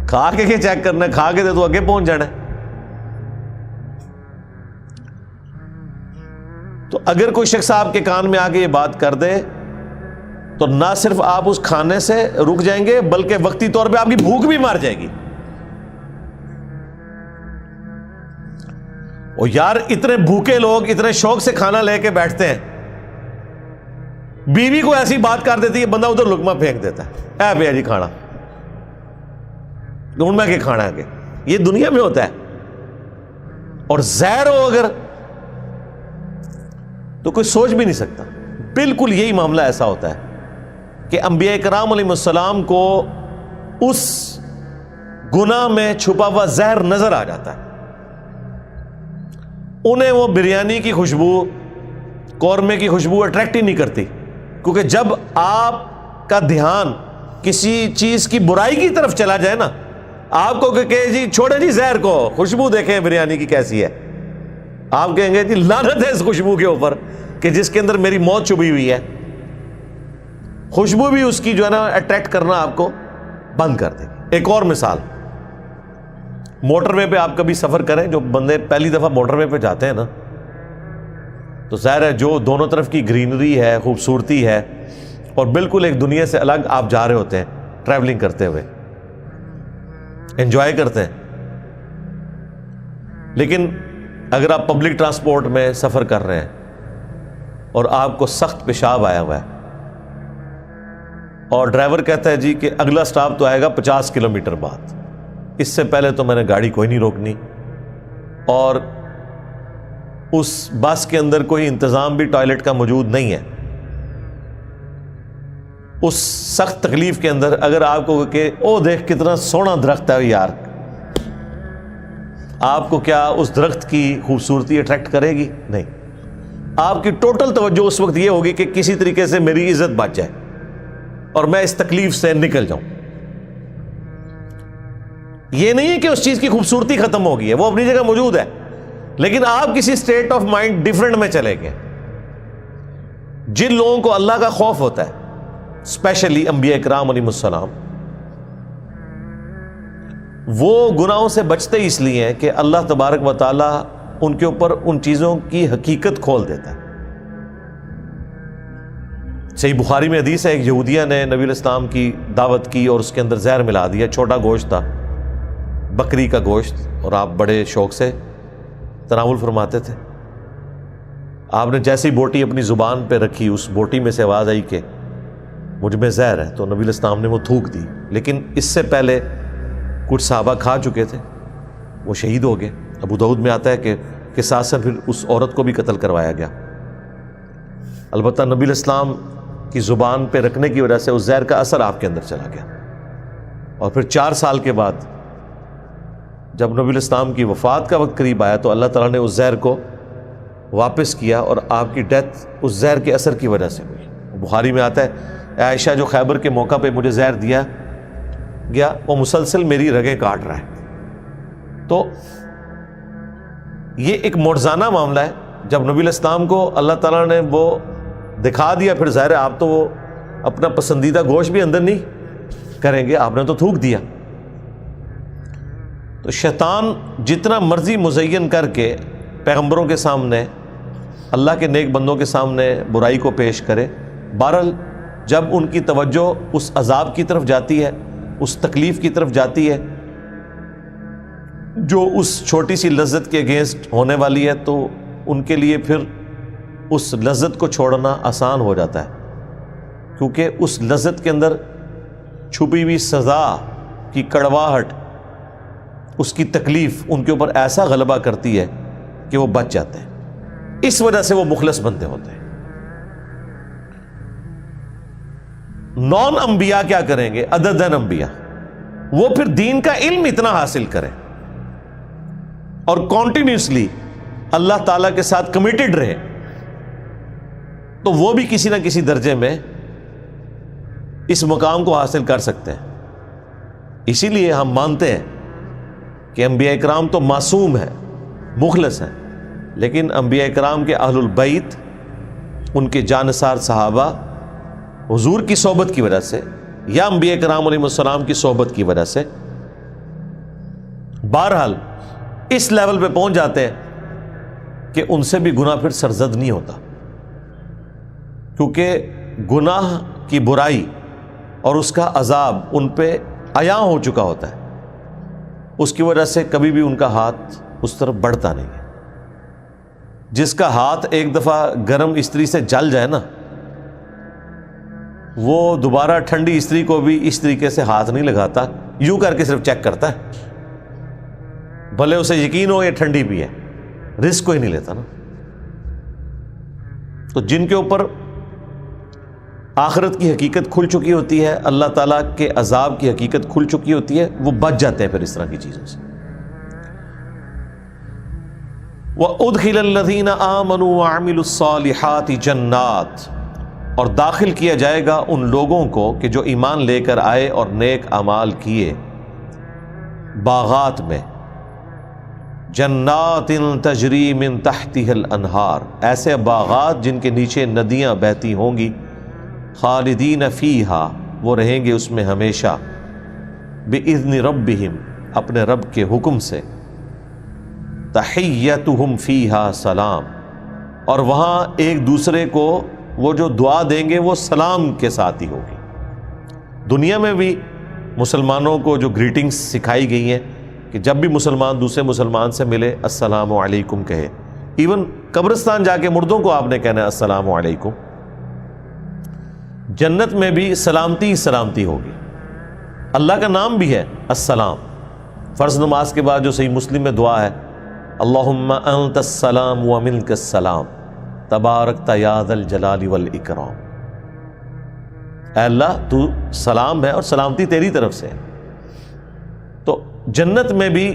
کھا کے چیک کرنا ہے، کھا کے دے تو آگے پہنچ جانا ہے۔ تو اگر کوئی شخص آپ کے کان میں آ کے یہ بات کر دے تو نہ صرف آپ اس کھانے سے رک جائیں گے بلکہ وقتی طور پہ آپ کی بھوک بھی مار جائے گی۔ اور یار اتنے بھوکے لوگ اتنے شوق سے کھانا لے کے بیٹھتے ہیں، بیوی کو ایسی بات کر دیتی ہے بندہ ادھر لقمہ پھینک دیتا ہے، اے بھیا جی کھانا ڈھونڈ میں کہ کھانا ہے کہ یہ دنیا میں ہوتا ہے۔ اور زہر ہو اگر تو کوئی سوچ بھی نہیں سکتا۔ بالکل یہی معاملہ ایسا ہوتا ہے کہ انبیاء کرام علیہ السلام کو اس گناہ میں چھپا ہوا زہر نظر آ جاتا ہے، انہیں وہ بریانی کی خوشبو قورمے کی خوشبو اٹریکٹ ہی نہیں کرتی، کیونکہ جب آپ کا دھیان کسی چیز کی برائی کی طرف چلا جائے نا، آپ کو کہ جی چھوڑے جی زہر کو، خوشبو دیکھیں بریانی کی کیسی ہے، آپ کہیں گے جی لعنت ہے اس خوشبو کے اوپر کہ جس کے اندر میری موت چھپی ہوئی ہے۔ خوشبو بھی اس کی جو ہے نا اٹریکٹ کرنا آپ کو بند کر دے گی۔ ایک اور مثال، موٹر وے پہ آپ کبھی سفر کریں، جو بندے پہلی دفعہ موٹر وے پہ جاتے ہیں نا، تو ظاہر ہے جو دونوں طرف کی گرینری ہے، خوبصورتی ہے، اور بالکل ایک دنیا سے الگ آپ جا رہے ہوتے ہیں ٹریولنگ کرتے ہوئے، انجوائے کرتے ہیں۔ لیکن اگر آپ پبلک ٹرانسپورٹ میں سفر کر رہے ہیں اور آپ کو سخت پیشاب آیا ہوا ہے اور ڈرائیور کہتا ہے جی کہ اگلا سٹاپ تو آئے گا 50 کلومیٹر بعد، اس سے پہلے تو میں نے گاڑی کوئی نہیں روکنی، اور اس بس کے اندر کوئی انتظام بھی ٹوائلٹ کا موجود نہیں ہے، اس سخت تکلیف کے اندر اگر آپ کو کہ او دیکھ کتنا سونا درخت ہے یار، آپ کو کیا اس درخت کی خوبصورتی اٹریکٹ کرے گی؟ نہیں، آپ کی ٹوٹل توجہ اس وقت یہ ہوگی کہ کسی طریقے سے میری عزت بچ جائے اور میں اس تکلیف سے نکل جاؤں۔ یہ نہیں ہے کہ اس چیز کی خوبصورتی ختم ہو گئی ہے، وہ اپنی جگہ موجود ہے، لیکن آپ کسی سٹیٹ آف مائنڈ ڈیفرنٹ میں چلے گئے۔ جن لوگوں کو اللہ کا خوف ہوتا ہے، اسپیشلی انبیاء کرام علیہ السلام، وہ گناہوں سے بچتے اس لیے ہیں کہ اللہ تبارک و تعالی ان کے اوپر ان چیزوں کی حقیقت کھول دیتا ہے۔ صحیح بخاری میں حدیث ہے، ایک یہودیہ نے نبی علیہ السلام کی دعوت کی اور اس کے اندر زہر ملا دیا، چھوٹا گوشت تھا، بکری کا گوشت، اور آپ بڑے شوق سے تناول فرماتے تھے. آپ نے جیسی بوٹی اپنی زبان پہ رکھی اس بوٹی میں سے آواز آئی کہ مجھ میں زہر ہے, تو نبی علیہ السلام نے وہ تھوک دی. لیکن اس سے پہلے کچھ صحابہ کھا چکے تھے, وہ شہید ہو گئے. ابو داؤد میں آتا ہے کہ قصاص سے پھر اس عورت کو بھی قتل کروایا گیا. البتہ نبی علیہ السلام کی زبان پہ رکھنے کی وجہ سے اس زہر کا اثر آپ کے اندر چلا گیا. اور پھر 4 سال کے بعد جب نبی علیہ السلام کی وفات کا وقت قریب آیا تو اللہ تعالیٰ نے اس زہر کو واپس کیا اور آپ کی ڈیتھ اس زہر کے اثر کی وجہ سے ہوئی. بخاری میں آتا ہے اے عائشہ جو خیبر کے موقع پہ مجھے زہر دیا گیا وہ مسلسل میری رگیں کاٹ رہا ہے. تو یہ ایک معجزانہ معاملہ ہے. جب نبی علیہ السلام کو اللہ تعالیٰ نے وہ دکھا دیا, پھر ظاہر ہے آپ تو وہ اپنا پسندیدہ گوشت بھی اندر نہیں کریں گے, آپ نے تو تھوک دیا. تو شیطان جتنا مرضی مزین کر کے پیغمبروں کے سامنے, اللہ کے نیک بندوں کے سامنے برائی کو پیش کرے, بہرحال جب ان کی توجہ اس عذاب کی طرف جاتی ہے, اس تکلیف کی طرف جاتی ہے جو اس چھوٹی سی لذت کے اگینسٹ ہونے والی ہے, تو ان کے لیے پھر اس لذت کو چھوڑنا آسان ہو جاتا ہے, کیونکہ اس لذت کے اندر چھپی ہوئی سزا کی کڑواہٹ, اس کی تکلیف ان کے اوپر ایسا غلبہ کرتی ہے کہ وہ بچ جاتے ہیں. اس وجہ سے وہ مخلص بندے ہوتے ہیں. نان انبیاء کیا کریں گے ادر دین انبیاء؟ وہ پھر دین کا علم اتنا حاصل کریں اور کانٹینیوسلی اللہ تعالیٰ کے ساتھ کمیٹڈ رہے, تو وہ بھی کسی نہ کسی درجے میں اس مقام کو حاصل کر سکتے ہیں. اسی لیے ہم مانتے ہیں کہ انبیاء اکرام تو معصوم ہیں, مخلص ہیں, لیکن انبیاء اکرام کے اہل البیت, ان کے جانثار صحابہ حضور کی صحبت کی وجہ سے یا انبیاء اکرام علیہ السلام کی صحبت کی وجہ سے بہرحال اس لیول پہ پہنچ جاتے ہیں کہ ان سے بھی گناہ پھر سرزد نہیں ہوتا, کیونکہ گناہ کی برائی اور اس کا عذاب ان پہ عیاں ہو چکا ہوتا ہے. اس کی وجہ سے کبھی بھی ان کا ہاتھ اس طرف بڑھتا نہیں ہے. جس کا ہاتھ ایک دفعہ گرم استری سے جل جائے نا, وہ دوبارہ ٹھنڈی استری کو بھی اس طریقے سے ہاتھ نہیں لگاتا, یوں کر کے صرف چیک کرتا ہے, بھلے اسے یقین ہو یہ ٹھنڈی بھی ہے, رسک کوئی نہیں لیتا نا. تو جن کے اوپر آخرت کی حقیقت کھل چکی ہوتی ہے, اللہ تعالیٰ کے عذاب کی حقیقت کھل چکی ہوتی ہے, وہ بچ جاتے ہیں پھر اس طرح کی چیزوں سے. وَأُدْخِلَ الَّذِينَ آمَنُوا وَعَمِلُوا الصَّالِحَاتِ جَنَّاتٍ, اور داخل کیا جائے گا ان لوگوں کو کہ جو ایمان لے کر آئے اور نیک اعمال کیے, باغات میں, جنات تجری من تحتها الانہار, ایسے باغات جن کے نیچے ندیاں بہتی ہوں گی, خالدین فیہا, وہ رہیں گے اس میں ہمیشہ, باذن ربہم, اپنے رب کے حکم سے, تحیتہم فیہا سلام, اور وہاں ایک دوسرے کو وہ جو دعا دیں گے وہ سلام کے ساتھ ہی ہوگی. دنیا میں بھی مسلمانوں کو جو گریٹنگز سکھائی گئی ہیں کہ جب بھی مسلمان دوسرے مسلمان سے ملے السلام علیکم کہے, ایون قبرستان جا کے مردوں کو آپ نے کہنا ہے السلام علیکم. جنت میں بھی سلامتی سلامتی ہوگی. اللہ کا نام بھی ہے السلام. فرض نماز کے بعد جو صحیح مسلم میں دعا ہے, اللہم انت السلام ومنک السلام تبارکت یا ذا الجلال والاکرام, اے اللہ تو سلام ہے اور سلامتی تیری طرف سے ہے. تو جنت میں بھی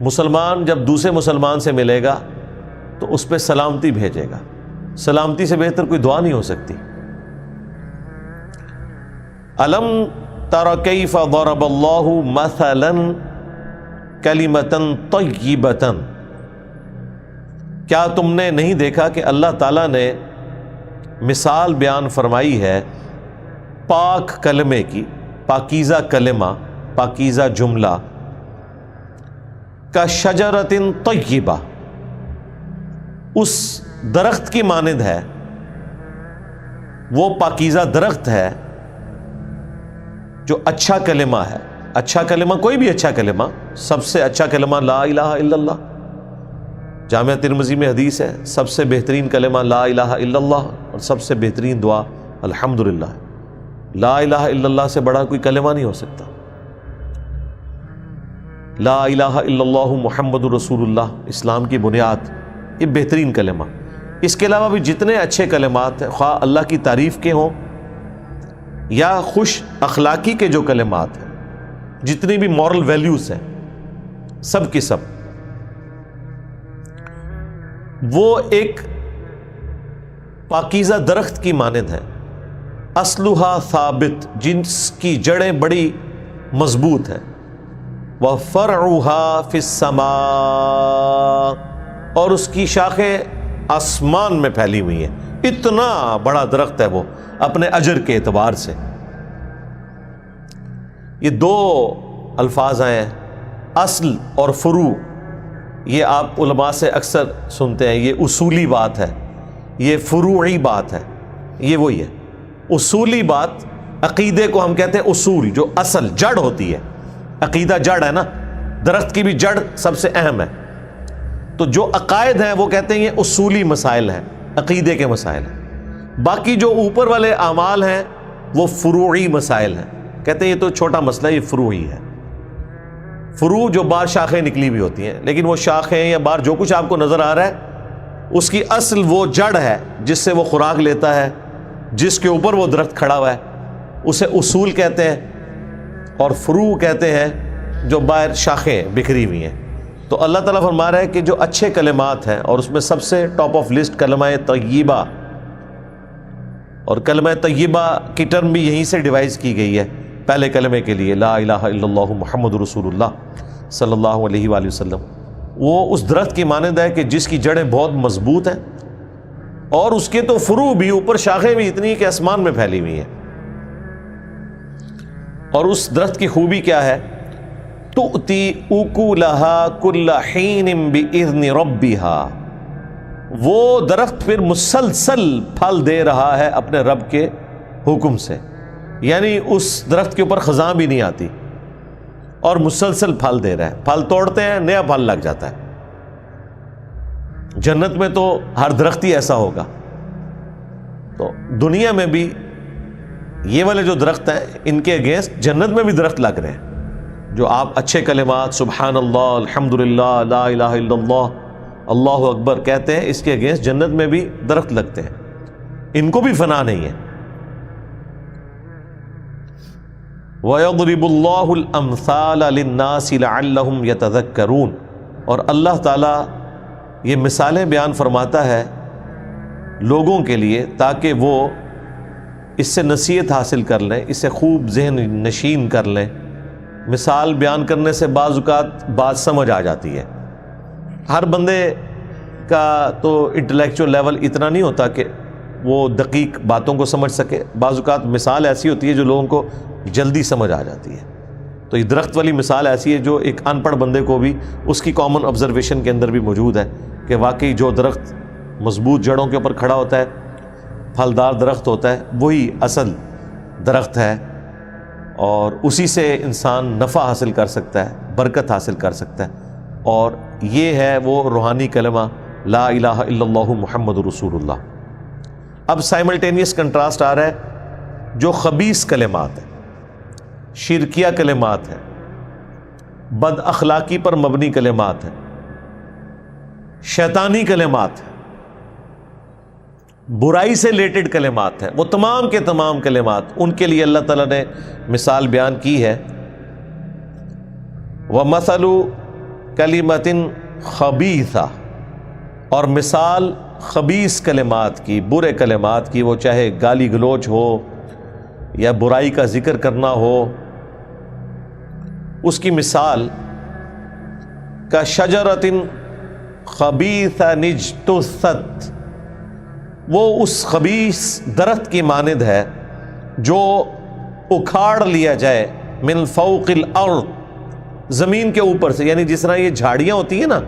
مسلمان جب دوسرے مسلمان سے ملے گا تو اس پہ سلامتی بھیجے گا. سلامتی سے بہتر کوئی دعا نہیں ہو سکتی. الم تر کیف ضرب اللہ مثلا کلمۃ طیبۃ, کیا تم نے نہیں دیکھا کہ اللہ تعالیٰ نے مثال بیان فرمائی ہے پاک کلمے کی, پاکیزہ کلمہ, پاکیزہ جملہ, کا شجرۃ طیبہ, اس درخت کی مانند ہے, وہ پاکیزہ درخت ہے جو اچھا کلمہ ہے. اچھا کلمہ کوئی بھی اچھا کلمہ, سب سے اچھا کلمہ لا الہ الا اللہ, جامعہ ترمذی میں حدیث ہے سب سے بہترین کلمہ لا الہ الا اللہ اور سب سے بہترین دعا الحمدللہ ہے۔ لا الہ الا اللہ سے بڑا کوئی کلمہ نہیں ہو سکتا۔ لا الہ الا اللہ محمد رسول اللہ اسلام کی بنیاد، یہ بہترین کلمہ۔ اس کے علاوہ بھی جتنے اچھے کلمات ہیں، خواہ اللہ کی تعریف کے ہوں یا خوش اخلاقی کے جو کلمات ہیں، جتنی بھی مورل ویلیوز ہیں، سب کے سب وہ ایک پاکیزہ درخت کی مانند ہے، اصلھا ثابت، جس کی جڑیں بڑی مضبوط ہیں، وفرعھا فی السماء، اور اس کی شاخیں آسمان میں پھیلی ہوئی ہیں۔ اتنا بڑا درخت ہے وہ اپنے اجر کے اعتبار سے۔ یہ دو الفاظ ہیں اصل اور فروع، یہ آپ علماء سے اکثر سنتے ہیں، یہ اصولی بات ہے، یہ فروعی بات ہے، یہ وہی ہے۔ اصولی بات، عقیدے کو ہم کہتے ہیں اصول، جو اصل جڑ ہوتی ہے۔ عقیدہ جڑ ہے نا، درخت کی بھی جڑ سب سے اہم ہے۔ تو جو عقائد ہیں وہ کہتے ہیں یہ اصولی مسائل ہیں، عقیدے کے مسائل ہیں۔ باقی جو اوپر والے اعمال ہیں وہ فروعی مسائل ہیں، کہتے ہیں یہ تو چھوٹا مسئلہ ہے، یہ فروعی ہے۔ فروع جو بار شاخیں نکلی بھی ہوتی ہیں، لیکن وہ شاخیں یا بار جو کچھ آپ کو نظر آ رہا ہے اس کی اصل وہ جڑ ہے جس سے وہ خوراک لیتا ہے، جس کے اوپر وہ درخت کھڑا ہوا ہے، اسے اصول کہتے ہیں، اور فروع کہتے ہیں جو باہر شاخیں بکھری ہوئی ہیں۔ تو اللہ تعالیٰ فرما رہا ہے کہ جو اچھے کلمات ہیں، اور اس میں سب سے ٹاپ آف لسٹ کلمہ طیبہ، اور کلمہ طیبہ کی ٹرم بھی یہیں سے ڈیوائز کی گئی ہے پہلے کلمے کے لیے، لا الہ الا اللہ محمد رسول اللہ صلی اللہ علیہ وآلہ وسلم۔ وہ اس درخت کی مانند ہے کہ جس کی جڑیں بہت مضبوط ہیں، اور اس کے تو فروع بھی، اوپر شاخیں بھی اتنی کہ آسمان میں پھیلی ہوئی ہیں۔ اور اس درخت کی خوبی کیا ہے؟ تؤتی اکلھا کل حین باذن ربھا، وہ درخت پھر مسلسل پھل دے رہا ہے اپنے رب کے حکم سے، یعنی اس درخت کے اوپر خزاں بھی نہیں آتی، اور مسلسل پھل دے رہا ہے۔ پھل توڑتے ہیں، نیا پھل لگ جاتا ہے۔ جنت میں تو ہر درخت ہی ایسا ہوگا، تو دنیا میں بھی یہ والے جو درخت ہیں ان کے اگینسٹ جنت میں بھی درخت لگ رہے ہیں۔ جو آپ اچھے کلمات سبحان اللہ، الحمدللہ، لا الہ الا اللہ، اللہ اکبر کہتے ہیں، اس کے اگینسٹ جنت میں بھی درخت لگتے ہیں، ان کو بھی فنا نہیں ہے۔ وَيَضْرِبُ اللَّهُ الْأَمْثَالَ لِلنَّاسِ لَعَلَّهُمْ يَتَذَكَّرُونَ، اور اللہ تعالیٰ یہ مثالیں بیان فرماتا ہے لوگوں کے لیے تاکہ وہ اس سے نصیحت حاصل کر لیں، اسے خوب ذہن نشین کر لیں۔ مثال بیان کرنے سے بعض اوقات بات سمجھ آ جاتی ہے۔ ہر بندے کا تو انٹلیکچوئل لیول اتنا نہیں ہوتا کہ وہ دقیق باتوں کو سمجھ سکے۔ بعض اوقات مثال ایسی ہوتی ہے جو لوگوں کو جلدی سمجھ آ جاتی ہے۔ تو یہ درخت والی مثال ایسی ہے جو ایک ان پڑھ بندے کو بھی اس کی کامن آبزرویشن کے اندر بھی موجود ہے کہ واقعی جو درخت مضبوط جڑوں کے اوپر کھڑا ہوتا ہے، پھلدار درخت ہوتا ہے، وہی اصل درخت ہے، اور اسی سے انسان نفع حاصل کر سکتا ہے، برکت حاصل کر سکتا ہے۔ اور یہ ہے وہ روحانی کلمہ لا الہ الا اللہ محمد رسول اللہ۔ اب سائملٹینیس کنٹراسٹ آ رہا ہے، جو خبیث کلمات ہیں، شرکیہ کلمات ہیں، بد اخلاقی پر مبنی کلمات ہیں، شیطانی کلمات ہیں، برائی سے ریلیٹڈ کلمات ہیں، وہ تمام کے تمام کلمات، ان کے لیے اللہ تعالیٰ نے مثال بیان کی ہے۔ وَمَثَلُ كَلِمَةٍ خَبِيثَةٍ، اور مثال خبیث کلمات کی، برے کلمات کی، وہ چاہے گالی گلوچ ہو یا برائی کا ذکر کرنا ہو، اس کی مثال كَشَجَرَةٍ خَبِيثَةٍ اجْتُثَّتْ، وہ اس خبیث درخت کی مانند ہے جو اکھاڑ لیا جائے من فوق الارض، زمین کے اوپر سے، یعنی جس طرح یہ جھاڑیاں ہوتی ہیں نا،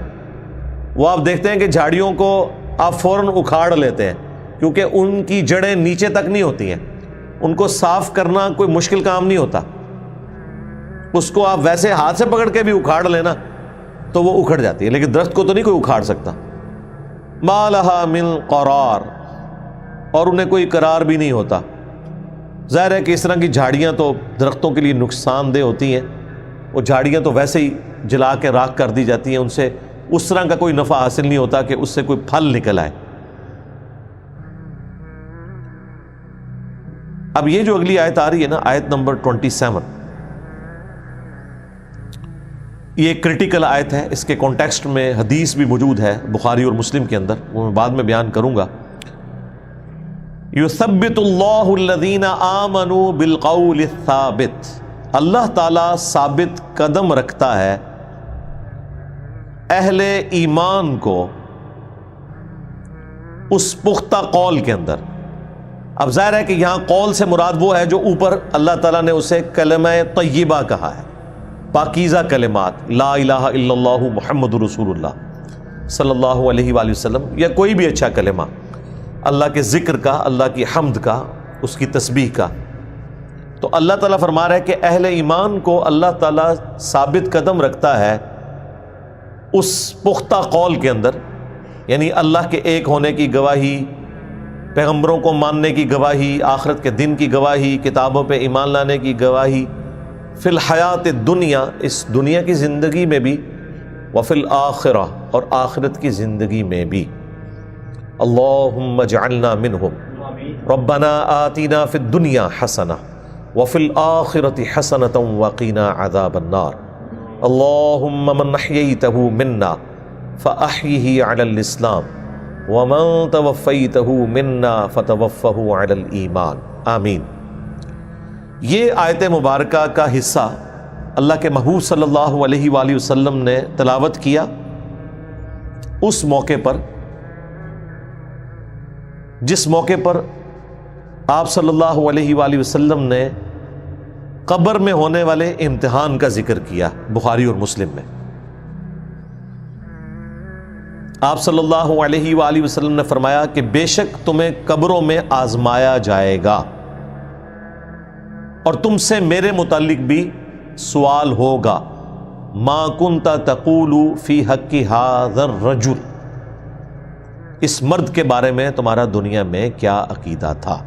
وہ آپ دیکھتے ہیں کہ جھاڑیوں کو آپ فوراً اکھاڑ لیتے ہیں کیونکہ ان کی جڑیں نیچے تک نہیں ہوتی ہیں، ان کو صاف کرنا کوئی مشکل کام نہیں ہوتا، اس کو آپ ویسے ہاتھ سے پکڑ کے بھی اکھاڑ لینا تو وہ اکھڑ جاتی ہے، لیکن درخت کو تو نہیں کوئی اکھاڑ سکتا۔ ما لها من قرار، اور انہیں کوئی قرار بھی نہیں ہوتا۔ ظاہر ہے کہ اس طرح کی جھاڑیاں تو درختوں کے لیے نقصان دہ ہوتی ہیں، وہ جھاڑیاں تو ویسے ہی جلا کے راکھ کر دی جاتی ہیں، ان سے اس طرح کا کوئی نفع حاصل نہیں ہوتا کہ اس سے کوئی پھل نکل آئے۔ اب یہ جو اگلی آیت آ رہی ہے نا، آیت نمبر 27، یہ ایک کریٹیکل آیت ہے، اس کے کانٹیکسٹ میں حدیث بھی موجود ہے بخاری اور مسلم کے اندر، وہ میں بعد میں بیان کروں گا۔ یثبت اللہ الذین آمنوا بالقول الثابت، اللہ تعالیٰ ثابت قدم رکھتا ہے اہل ایمان کو اس پختہ قول کے اندر۔ اب ظاہر ہے کہ یہاں قول سے مراد وہ ہے جو اوپر اللہ تعالیٰ نے اسے کلمہ طیبہ کہا ہے، پاکیزہ کلمات، لا الہ الا اللہ محمد رسول اللہ صلی اللہ علیہ وآلہ وسلم، یا کوئی بھی اچھا کلمہ اللہ کے ذکر کا، اللہ کی حمد کا، اس کی تسبیح کا۔ تو اللہ تعالیٰ فرما رہا ہے کہ اہل ایمان کو اللہ تعالیٰ ثابت قدم رکھتا ہے اس پختہ قول کے اندر، یعنی اللہ کے ایک ہونے کی گواہی، پیغمبروں کو ماننے کی گواہی، آخرت کے دن کی گواہی، کتابوں پہ ایمان لانے کی گواہی، فی الحیات الدنیا، اس دنیا کی زندگی میں بھی، وفی الآخرہ، اور آخرت کی زندگی میں بھی۔ اللہم اجعلنا منہم ربنا آتنا فی الدنیا حسنہ وفی الآخرۃ حسنۃ وقنا عذاب النار اللہم من احییتہ منا فاحیہ علی الاسلام ومن توفیتہ منا فتوفہ علی الایمان آمین۔ یہ آیت مبارکہ کا حصہ اللہ کے محبوب صلی اللہ علیہ وآلہ وسلم نے تلاوت کیا اس موقع پر جس موقع پر آپ صلی اللہ علیہ وآلہ وسلم نے قبر میں ہونے والے امتحان کا ذکر کیا بخاری اور مسلم میں۔ آپ صلی اللہ علیہ وآلہ وسلم نے فرمایا کہ بے شک تمہیں قبروں میں آزمایا جائے گا اور تم سے میرے متعلق بھی سوال ہوگا، ما کنت تقول فی حق ھذا الرجل، اس مرد کے بارے میں تمہارا دنیا میں کیا عقیدہ تھا۔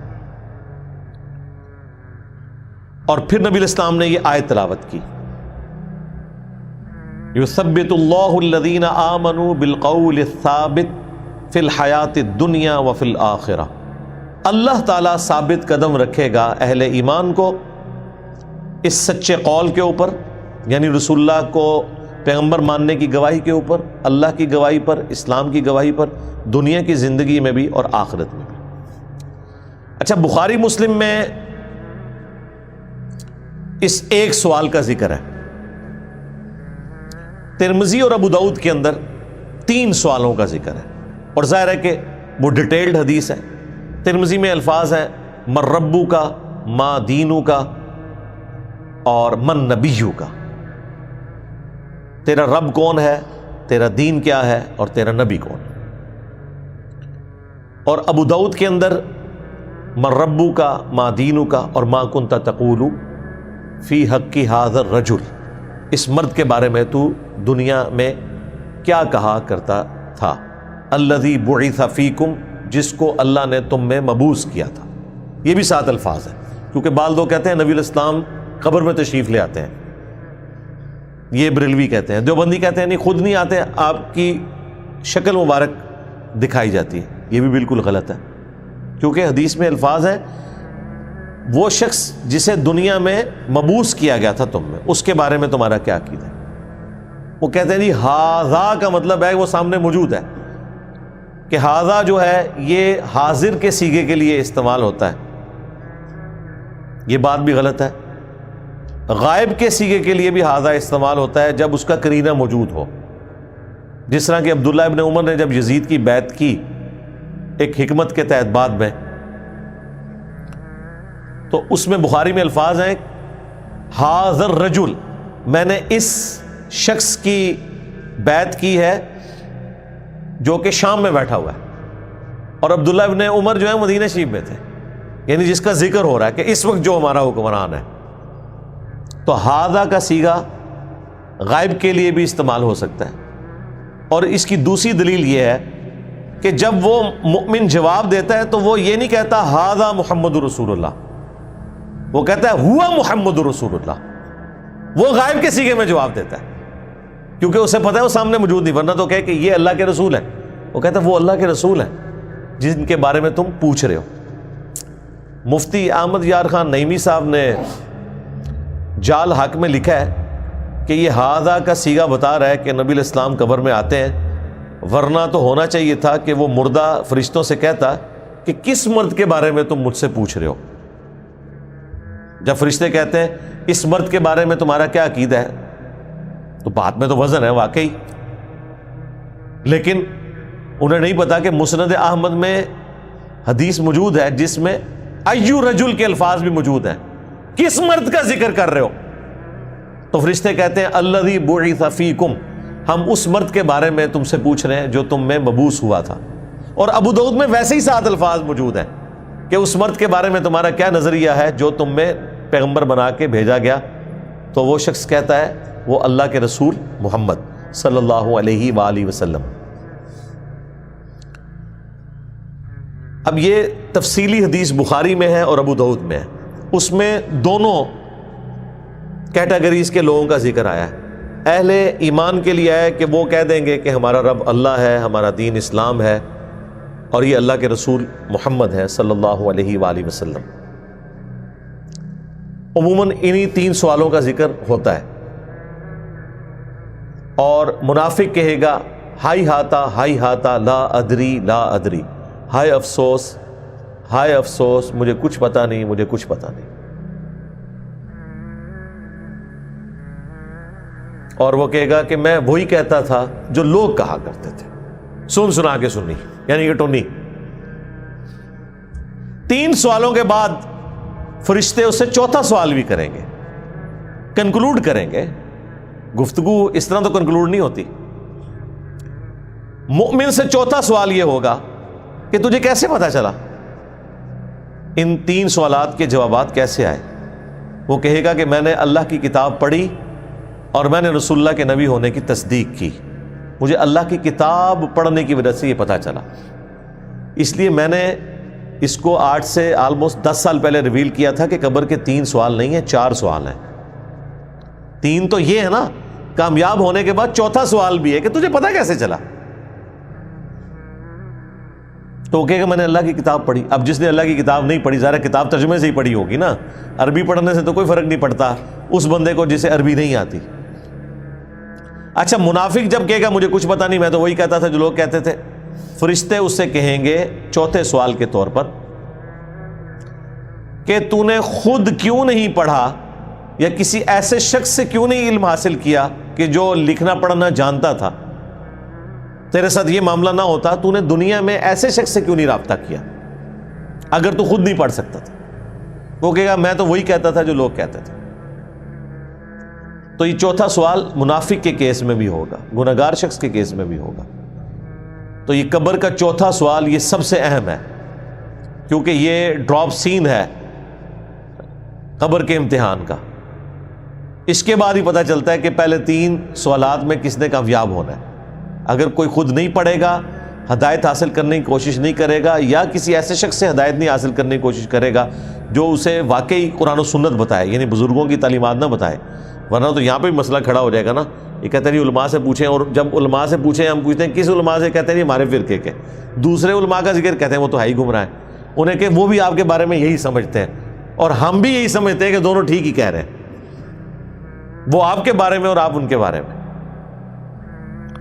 اور پھر نبی الاسلام نے یہ آیت تلاوت کی، یثبت اللہ الذین آمنوا بالقول الثابت فی الحیات الدنیا وفی الآخرہ، اللہ تعالیٰ ثابت قدم رکھے گا اہل ایمان کو اس سچے قول کے اوپر، یعنی رسول اللہ کو پیغمبر ماننے کی گواہی کے اوپر، اللہ کی گواہی پر، اسلام کی گواہی پر، دنیا کی زندگی میں بھی اور آخرت میں بھی۔ اچھا، بخاری مسلم میں اس ایک سوال کا ذکر ہے، ترمذی اور ابو داؤد کے اندر 3 سوالوں کا ذکر ہے، اور ظاہر ہے کہ وہ ڈیٹیلڈ حدیث ہے۔ ترمذی میں الفاظ ہیں من ربو کا، ما دینو کا، اور من نبیو کا، تیرا رب کون ہے، تیرا دین کیا ہے، اور تیرا نبی کون ہے۔ اور ابو داؤد کے اندر من ربو کا، ما دینو کا، اور ما کنت تقول فی حق ھذا الرجل، اس مرد کے بارے میں تو دنیا میں کیا کہا کرتا تھا، الذی بعث فیکم، جس کو اللہ نے تم میں مبعوث کیا تھا۔ یہ بھی 7 الفاظ ہیں، کیونکہ بعض لوگ کہتے ہیں نبی الاسلام قبر میں تشریف لے آتے ہیں، یہ بریلوی کہتے ہیں، دیوبندی کہتے ہیں نہیں، خود نہیں آتے، آپ کی شکل مبارک دکھائی جاتی ہے۔ یہ بھی بالکل غلط ہے، کیونکہ حدیث میں الفاظ ہیں وہ شخص جسے دنیا میں مبعوث کیا گیا تھا تم میں، اس کے بارے میں تمہارا کیا عقیدہ ہے۔ وہ کہتے ہیں جی ہاذا کا مطلب ہے وہ سامنے موجود ہے، کہ ہاذا جو ہے یہ حاضر کے صیغے کے لیے استعمال ہوتا ہے، یہ بات بھی غلط ہے۔ غائب کے صیغے کے لیے بھی ہاذا استعمال ہوتا ہے جب اس کا قرینہ موجود ہو، جس طرح کہ عبداللہ ابن عمر نے جب یزید کی بیعت کی ایک حکمت کے تحت بعد میں، تو اس میں بخاری میں الفاظ ہیں ھذا الرجل، میں نے اس شخص کی بیعت کی ہے جو کہ شام میں بیٹھا ہوا ہے، اور عبداللہ ابن عمر جو ہے مدینہ شریف میں تھے، یعنی جس کا ذکر ہو رہا ہے کہ اس وقت جو ہمارا حکمران ہے۔ تو ھذا کا صیغہ غائب کے لیے بھی استعمال ہو سکتا ہے۔ اور اس کی دوسری دلیل یہ ہے کہ جب وہ مؤمن جواب دیتا ہے تو وہ یہ نہیں کہتا ھذا محمد رسول اللہ، وہ کہتا ہے ہوا محمد رسول اللہ، وہ غائب کے صیغے میں جواب دیتا ہے کیونکہ اسے پتہ ہے وہ سامنے موجود نہیں، ورنہ تو کہے کہ یہ اللہ کے رسول ہے، وہ کہتا ہے وہ اللہ کے رسول ہیں جن کے بارے میں تم پوچھ رہے ہو۔ مفتی احمد یار خان نعیمی صاحب نے جال حق میں لکھا ہے کہ یہ ھذا کا صیغہ بتا رہا ہے کہ نبی علیہ السلام قبر میں آتے ہیں، ورنہ تو ہونا چاہیے تھا کہ وہ مردہ فرشتوں سے کہتا کہ کس مرد کے بارے میں تم مجھ سے پوچھ رہے ہو۔ جب فرشتے کہتے ہیں اس مرد کے بارے میں تمہارا کیا عقیدہ ہے، تو بات میں تو وزن ہے واقعی، لیکن انہیں نہیں پتا کہ مسند احمد میں حدیث موجود ہے جس میں ایو رجل کے الفاظ بھی موجود ہیں، کس مرد کا ذکر کر رہے ہو؟ تو فرشتے کہتے ہیں الذی بعث فیکم، ہم اس مرد کے بارے میں تم سے پوچھ رہے ہیں جو تم میں مبعوث ہوا تھا۔ اور ابو داؤد میں ویسے ہی 7 الفاظ موجود ہیں کہ اس مرد کے بارے میں تمہارا کیا نظریہ ہے جو تم میں پیغمبر بنا کے بھیجا گیا، تو وہ شخص کہتا ہے وہ اللہ کے رسول محمد صلی اللہ علیہ وآلہ وسلم۔ اب یہ تفصیلی حدیث بخاری میں ہے اور ابو داؤد میں ہے، اس میں دونوں کیٹیگریز کے لوگوں کا ذکر آیا ہے۔ اہل ایمان کے لیے ہے کہ وہ کہہ دیں گے کہ ہمارا رب اللہ ہے، ہمارا دین اسلام ہے، اور یہ اللہ کے رسول محمد ہے صلی اللہ علیہ وآلہ وسلم۔ عموماً انہی 3 سوالوں کا ذکر ہوتا ہے، اور منافق کہے گا ہائی ہاتا لا ادری لا ادری، ہائے افسوس مجھے کچھ پتہ نہیں، مجھے کچھ پتہ نہیں۔ اور وہ کہے گا کہ میں وہی کہتا تھا جو لوگ کہا کرتے تھے، سن سنا کے سنی، یعنی کہ ٹونی۔ 3 سوالوں کے بعد فرشتے اس سے چوتھا سوال بھی کریں گے، کنکلوڈ کریں گے۔ گفتگو اس طرح تو کنکلوڈ نہیں ہوتی۔ مومن سے چوتھا سوال یہ ہوگا کہ تجھے کیسے پتا چلا، ان 3 سوالات کے جوابات کیسے آئے؟ وہ کہے گا کہ میں نے اللہ کی کتاب پڑھی اور میں نے رسول اللہ کے نبی ہونے کی تصدیق کی، مجھے اللہ کی کتاب پڑھنے کی وجہ سے یہ پتا چلا، اس لیے میں نے اس کو آج سے آلموسٹ 10 سال پہلے ریویل کیا تھا کہ قبر کے 3 سوال نہیں ہیں، 4 سوال ہیں۔ 3 تو یہ ہے نا، کامیاب ہونے کے بعد چوتھا سوال بھی ہے کہ تجھے پتا کیسے چلا؟ تو وہ کہے گا میں نے اللہ کی کتاب پڑھی۔ اب جس نے اللہ کی کتاب نہیں پڑھی، ظاہر کتاب ترجمے سے ہی پڑھی ہوگی نا، عربی پڑھنے سے تو کوئی فرق نہیں پڑتا اس بندے کو جسے عربی نہیں آتی۔ اچھا، منافق جب کہے گا مجھے کچھ پتا نہیں، میں تو وہی کہتا تھا جو لوگ کہتے تھے، فرشتے اس سے کہیں گے چوتھے سوال کے طور پر کہ تو نے خود کیوں نہیں پڑھا یا کسی ایسے شخص سے کیوں نہیں علم حاصل کیا کہ جو لکھنا پڑھنا جانتا تھا؟ تیرے ساتھ یہ معاملہ نہ ہوتا تو نے دنیا میں ایسے شخص سے کیوں نہیں رابطہ کیا اگر تو خود نہیں پڑھ سکتا تھا؟ وہ کہے گا میں تو وہی کہتا تھا جو لوگ کہتے تھے۔ تو یہ چوتھا سوال منافق کے کیس میں بھی ہوگا، گنہگار شخص کے کیس میں بھی ہوگا۔ تو یہ قبر کا چوتھا سوال یہ سب سے اہم ہے، کیونکہ یہ ڈراپ سین ہے قبر کے امتحان کا۔ اس کے بعد ہی پتہ چلتا ہے کہ پہلے 3 سوالات میں کس نے کامیاب ہونا ہے۔ اگر کوئی خود نہیں پڑھے گا، ہدایت حاصل کرنے کی کوشش نہیں کرے گا، یا کسی ایسے شخص سے ہدایت نہیں حاصل کرنے کی کوشش کرے گا جو اسے واقعی قرآن و سنت بتائے، یعنی بزرگوں کی تعلیمات نہ بتائے، ورنہ تو یہاں پہ بھی مسئلہ کھڑا ہو جائے گا نا۔ یہ کہتے ہیں علماء سے پوچھیں، اور جب علماء سے پوچھیں ہم پوچھتے ہیں کس علماء سے، کہتے ہیں ہمارے فرقے کے۔ دوسرے علماء کا ذکر کہتے ہیں وہ تو ہے ہی گمراہ ہیں، انہیں کہ وہ بھی آپ کے بارے میں یہی سمجھتے ہیں، اور ہم بھی یہی سمجھتے ہیں کہ دونوں ٹھیک ہی کہہ رہے ہیں، وہ آپ کے بارے میں اور آپ ان کے بارے میں۔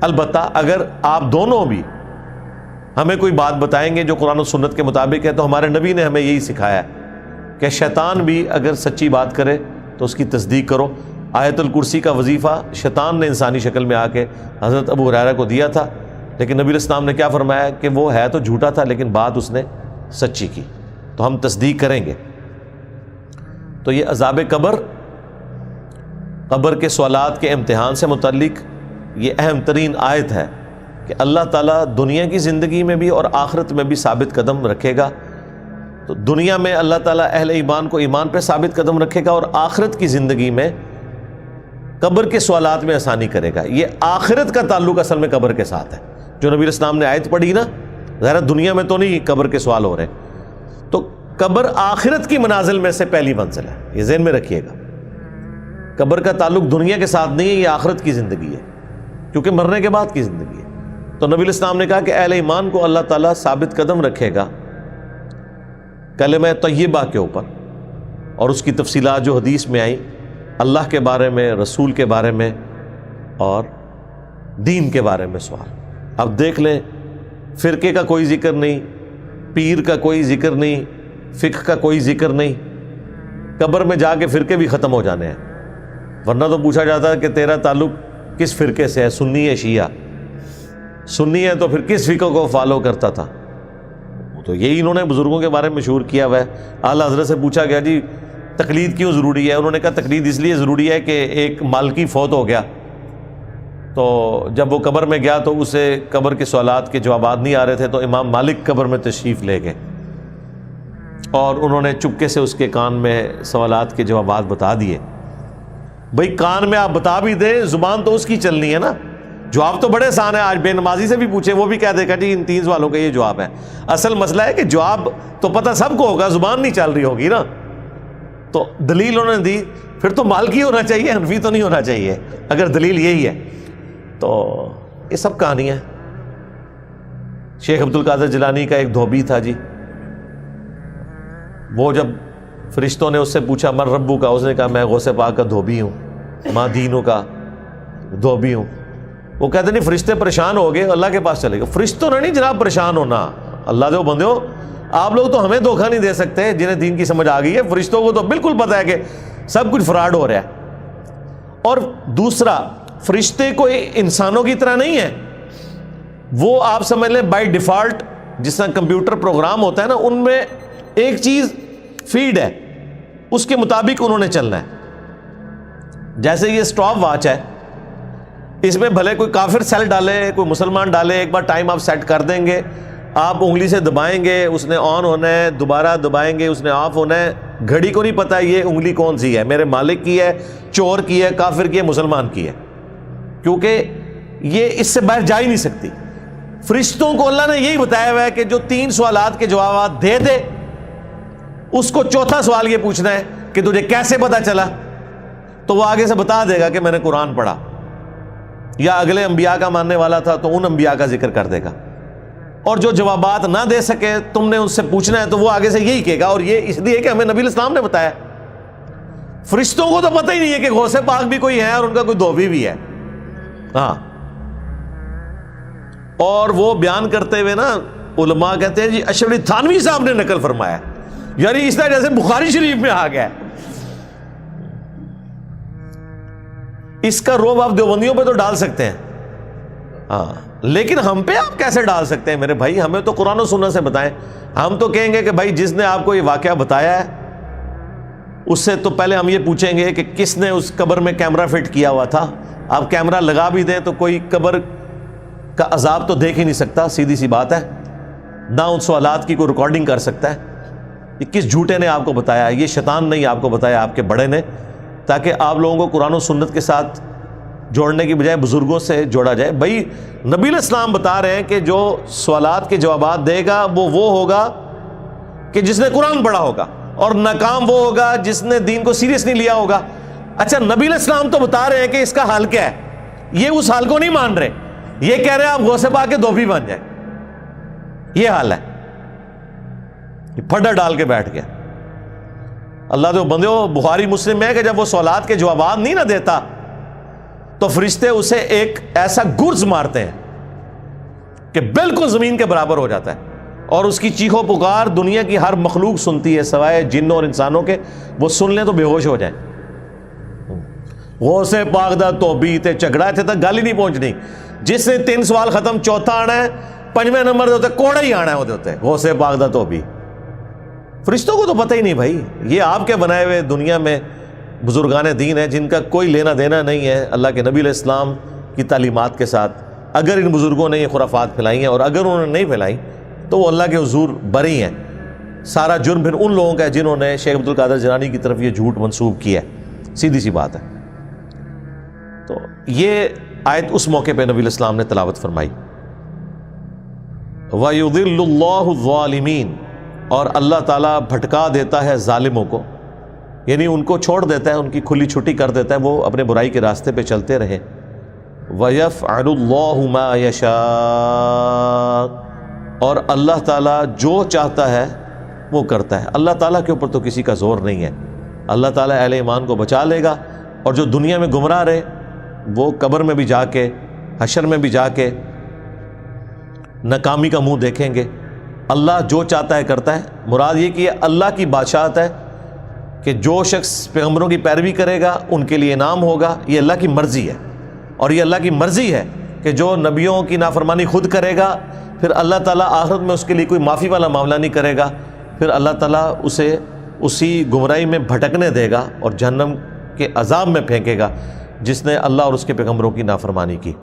البتہ اگر آپ دونوں بھی ہمیں کوئی بات بتائیں گے جو قرآن و سنت کے مطابق ہے، تو ہمارے نبی نے ہمیں یہی سکھایا ہے کہ شیطان بھی اگر سچی بات کرے تو اس کی تصدیق کرو۔ آیت الکرسی کا وظیفہ شیطان نے انسانی شکل میں آ کے حضرت ابو ہریرہ کو دیا تھا، لیکن نبی علیہ السلام نے کیا فرمایا کہ وہ ہے تو جھوٹا تھا لیکن بات اس نے سچی کی، تو ہم تصدیق کریں گے۔ تو یہ عذاب قبر، قبر کے سوالات کے امتحان سے متعلق یہ اہم ترین آیت ہے کہ اللہ تعالیٰ دنیا کی زندگی میں بھی اور آخرت میں بھی ثابت قدم رکھے گا۔ تو دنیا میں اللہ تعالیٰ اہل ایمان کو ایمان پہ ثابت قدم رکھے گا، اور آخرت کی زندگی میں قبر کے سوالات میں آسانی کرے گا۔ یہ آخرت کا تعلق اصل میں قبر کے ساتھ ہے۔ جو نبی علیہ السلام نے آیت پڑھی نا ظاہر دنیا میں تو نہیں قبر کے سوال ہو رہے. تو قبر آخرت کی منازل میں سے پہلی منزل ہے, یہ ذہن میں رکھیے گا. قبر کا تعلق دنیا کے ساتھ نہیں ہے, یہ آخرت کی زندگی ہے, کیونکہ مرنے کے بعد کی زندگی ہے. تو نبی الاسلام نے کہا کہ اہل ایمان کو اللہ تعالیٰ ثابت قدم رکھے گا کلمہ طیبہ کے اوپر, اور اس کی تفصیلات جو حدیث میں آئی اللہ کے بارے میں, رسول کے بارے میں اور دین کے بارے میں سوال. اب دیکھ لیں, فرقے کا کوئی ذکر نہیں, پیر کا کوئی ذکر نہیں, فقہ کا کوئی ذکر نہیں. قبر میں جا کے فرقے بھی ختم ہو جانے ہیں, ورنہ تو پوچھا جاتا ہے کہ تیرا تعلق کس فرقے سے ہے, سنی ہے شیعہ؟ سنی ہے تو پھر کس فقہ کو فالو کرتا تھا؟ تو یہی انہوں نے بزرگوں کے بارے میں مشہور کیا ہوا ہے. اعلیٰ حضرت سے پوچھا گیا جی تقلید کیوں ضروری ہے؟ انہوں نے کہا تقلید اس لیے ضروری ہے کہ ایک مالکی فوت ہو گیا, تو جب وہ قبر میں گیا تو اسے قبر کے سوالات کے جوابات نہیں آ رہے تھے, تو امام مالک قبر میں تشریف لے گئے اور انہوں نے چپکے سے اس کے کان میں سوالات کے جوابات بتا دیے. بھئی کان میں آپ بتا بھی دیں, زبان تو اس کی چلنی ہے نا. جواب تو بڑے آسان ہے, آج بے نمازی سے بھی پوچھے وہ بھی کہہ دے گا جی ان 3 سوالوں کا یہ جواب ہے. اصل مسئلہ ہے کہ جواب تو پتہ سب کو ہوگا, زبان نہیں چل رہی ہوگی نا. تو دلیل انہوں نے دی, پھر تو مالکی ہونا چاہیے, حنفی تو نہیں ہونا چاہیے اگر دلیل یہی ہے. تو یہ سب کہانی ہے. شیخ عبد القادر جیلانی کا ایک دھوبی تھا جی, وہ جب فرشتوں نے اس سے پوچھا من ربو کا, اس نے کہا میں غوث پاک کا دھوبی ہوں, ماں دینوں کا دھوبی ہوں. وہ کہتے نہیں فرشتے پریشان ہو گئے, اللہ کے پاس چلے گئے. فرشتوں نے نہیں جناب پریشان ہونا, اللہ دے بندے ہو, آپ لوگ تو ہمیں دھوکہ نہیں دے سکتے جنہیں دین کی سمجھ آ گئی ہے. فرشتوں کو تو بالکل پتہ ہے کہ سب کچھ فراڈ ہو رہا ہے. اور دوسرا, فرشتے کوئی انسانوں کی طرح نہیں ہے, وہ آپ سمجھ لیں بائی ڈیفالٹ جس طرح کمپیوٹر پروگرام ہوتا ہے نا, ان میں ایک چیز فیڈ ہے, اس کے مطابق انہوں نے چلنا ہے. جیسے یہ اسٹاپ واچ ہے, اس میں بھلے کوئی کافر سیل ڈالے کوئی مسلمان ڈالے, ایک بار ٹائم آپ سیٹ کر دیں گے, آپ انگلی سے دبائیں گے اس نے آن ہونا ہے, دوبارہ دبائیں گے اس نے آف ہونا ہے. گھڑی کو نہیں پتا یہ انگلی کون سی ہے, میرے مالک کی ہے, چور کی ہے, کافر کی ہے, مسلمان کی ہے, کیونکہ یہ اس سے باہر جا ہی نہیں سکتی. فرشتوں کو اللہ نے یہی بتایا ہوا ہے کہ جو 3 سوالات کے جوابات دے دے, اس کو چوتھا سوال یہ پوچھنا ہے کہ تجھے کیسے پتا چلا, تو وہ آگے سے بتا دے گا کہ میں نے قرآن پڑھا, یا اگلے انبیاء کا ماننے والا تھا تو ان انبیاء کا ذکر کر دے گا. اور جو جوابات نہ دے سکے تم نے ان سے پوچھنا ہے تو وہ آگے سے یہی کہے گا, اور یہ اس لیے کہ ہمیں نبی الاسلام نے بتایا. فرشتوں کو تو پتہ ہی نہیں ہے کہ غوث پاک بھی کوئی ہے اور ان کا کوئی دھوبی بھی ہے. ہاں, اور وہ بیان کرتے ہوئے نا علماء کہتے ہیں جی اشرف علی تھانوی صاحب نے نقل فرمایا, یعنی اس طرح جیسے بخاری شریف میں آ گیا. اس کا روب آپ دیوبندیوں پہ تو ڈال سکتے ہیں, ہاں, لیکن ہم پہ آپ کیسے ڈال سکتے ہیں میرے بھائی؟ ہمیں تو قرآن و سنت سے بتائیں. ہم تو کہیں گے کہ بھائی جس نے آپ کو یہ واقعہ بتایا ہے اس سے تو پہلے ہم یہ پوچھیں گے کہ کس نے اس قبر میں کیمرہ فٹ کیا ہوا تھا. آپ کیمرہ لگا بھی دیں تو کوئی قبر کا عذاب تو دیکھ ہی نہیں سکتا, سیدھی سی بات ہے. نہ ان سوالات کی کوئی ریکارڈنگ کر سکتا ہے. یہ کس جھوٹے نے آپ کو بتایا؟ یہ شیطان نہیں آپ کو بتایا, آپ کے بڑے نے, تاکہ آپ لوگوں کو قرآن و سنت کے ساتھ جوڑنے کی بجائے بزرگوں سے جوڑا جائے. بھائی نبی الاسلام بتا رہے ہیں کہ جو سوالات کے جوابات دے گا وہ ہوگا کہ جس نے قرآن پڑھا ہوگا, اور ناکام وہ ہوگا جس نے دین کو سیریس نہیں لیا ہوگا. اچھا, نبی الاسلام تو بتا رہے ہیں کہ اس کا حل کیا ہے, یہ اس حال کو نہیں مان رہے, یہ کہہ رہے ہیں آپ غوث پاک کے دھوبی بن جائیں. یہ حال ہے, پھڈا ڈال کے بیٹھ گیا. اللہ دے بندے ہو, بخاری مسلم میں ہے کہ جب وہ سوالات کے جوابات نہیں نہ دیتا تو فرشتے اسے ایک ایسا گرز مارتے ہیں کہ بالکل زمین کے برابر ہو جاتا ہے, اور اس کی چیخ و پکار دنیا کی ہر مخلوق سنتی ہے سوائے جنوں اور انسانوں کے. وہ سن لیں تو بے ہوش ہو جائیں. غوث پاک دا توبی تے جھگڑا تھے تک گل ہی نہیں پہنچنی. جس نے 3 سوال ختم, چوتھا آنا ہے, 5ویں نمبر دے ہوتے کوڑا ہی آنا ہے, وہ ہوتے غوث پاک دا توبی. فرشتوں کو تو پتہ ہی نہیں بھائی, یہ آپ کے بنائے ہوئے دنیا میں بزرگان دین ہیں جن کا کوئی لینا دینا نہیں ہے اللہ کے نبی علیہ السلام کی تعلیمات کے ساتھ. اگر ان بزرگوں نے یہ خرافات پھیلائی ہیں, اور اگر انہوں نے نہیں پھیلائی, تو وہ اللہ کے حضور بری ہیں. سارا جرم پھر ان لوگوں کا ہے جنہوں نے شیخ عبد القادر جیلانی کی طرف یہ جھوٹ منسوب کیا ہے. سیدھی سی بات ہے. تو یہ آیت اس موقع پہ نبی علیہ السلام نے تلاوت فرمائی. وَيُضِلُّ اللَّهُ الظَّالِمِينَ، اور اللہ تعالیٰ بھٹکا دیتا ہے ظالموں کو، یعنی ان کو چھوڑ دیتا ہے، ان کی کھلی چھٹی کر دیتا ہے، وہ اپنے برائی کے راستے پہ چلتے رہے۔ وَيَفْعَلُ اللَّهُ مَا يَشَاءُ، اور اللہ تعالیٰ جو چاہتا ہے وہ کرتا ہے۔ اللہ تعالیٰ کے اوپر تو کسی کا زور نہیں ہے، اللہ تعالیٰ اہل ایمان کو بچا لے گا، اور جو دنیا میں گمراہ رہے وہ قبر میں بھی جا کے، حشر میں بھی جا کے ناکامی کا منہ دیکھیں گے۔ اللہ جو چاہتا ہے کرتا ہے۔ مراد یہ کہ یہ اللہ کی بادشاہت ہے کہ جو شخص پیغمبروں کی پیروی کرے گا ان کے لیے انعام ہوگا، یہ اللہ کی مرضی ہے، اور یہ اللہ کی مرضی ہے کہ جو نبیوں کی نافرمانی خود کرے گا پھر اللہ تعالیٰ آخرت میں اس کے لیے کوئی معافی والا معاملہ نہیں کرے گا، پھر اللہ تعالیٰ اسے اسی گمراہی میں بھٹکنے دے گا اور جہنم کے عذاب میں پھینکے گا جس نے اللہ اور اس کے پیغمبروں کی نافرمانی کی۔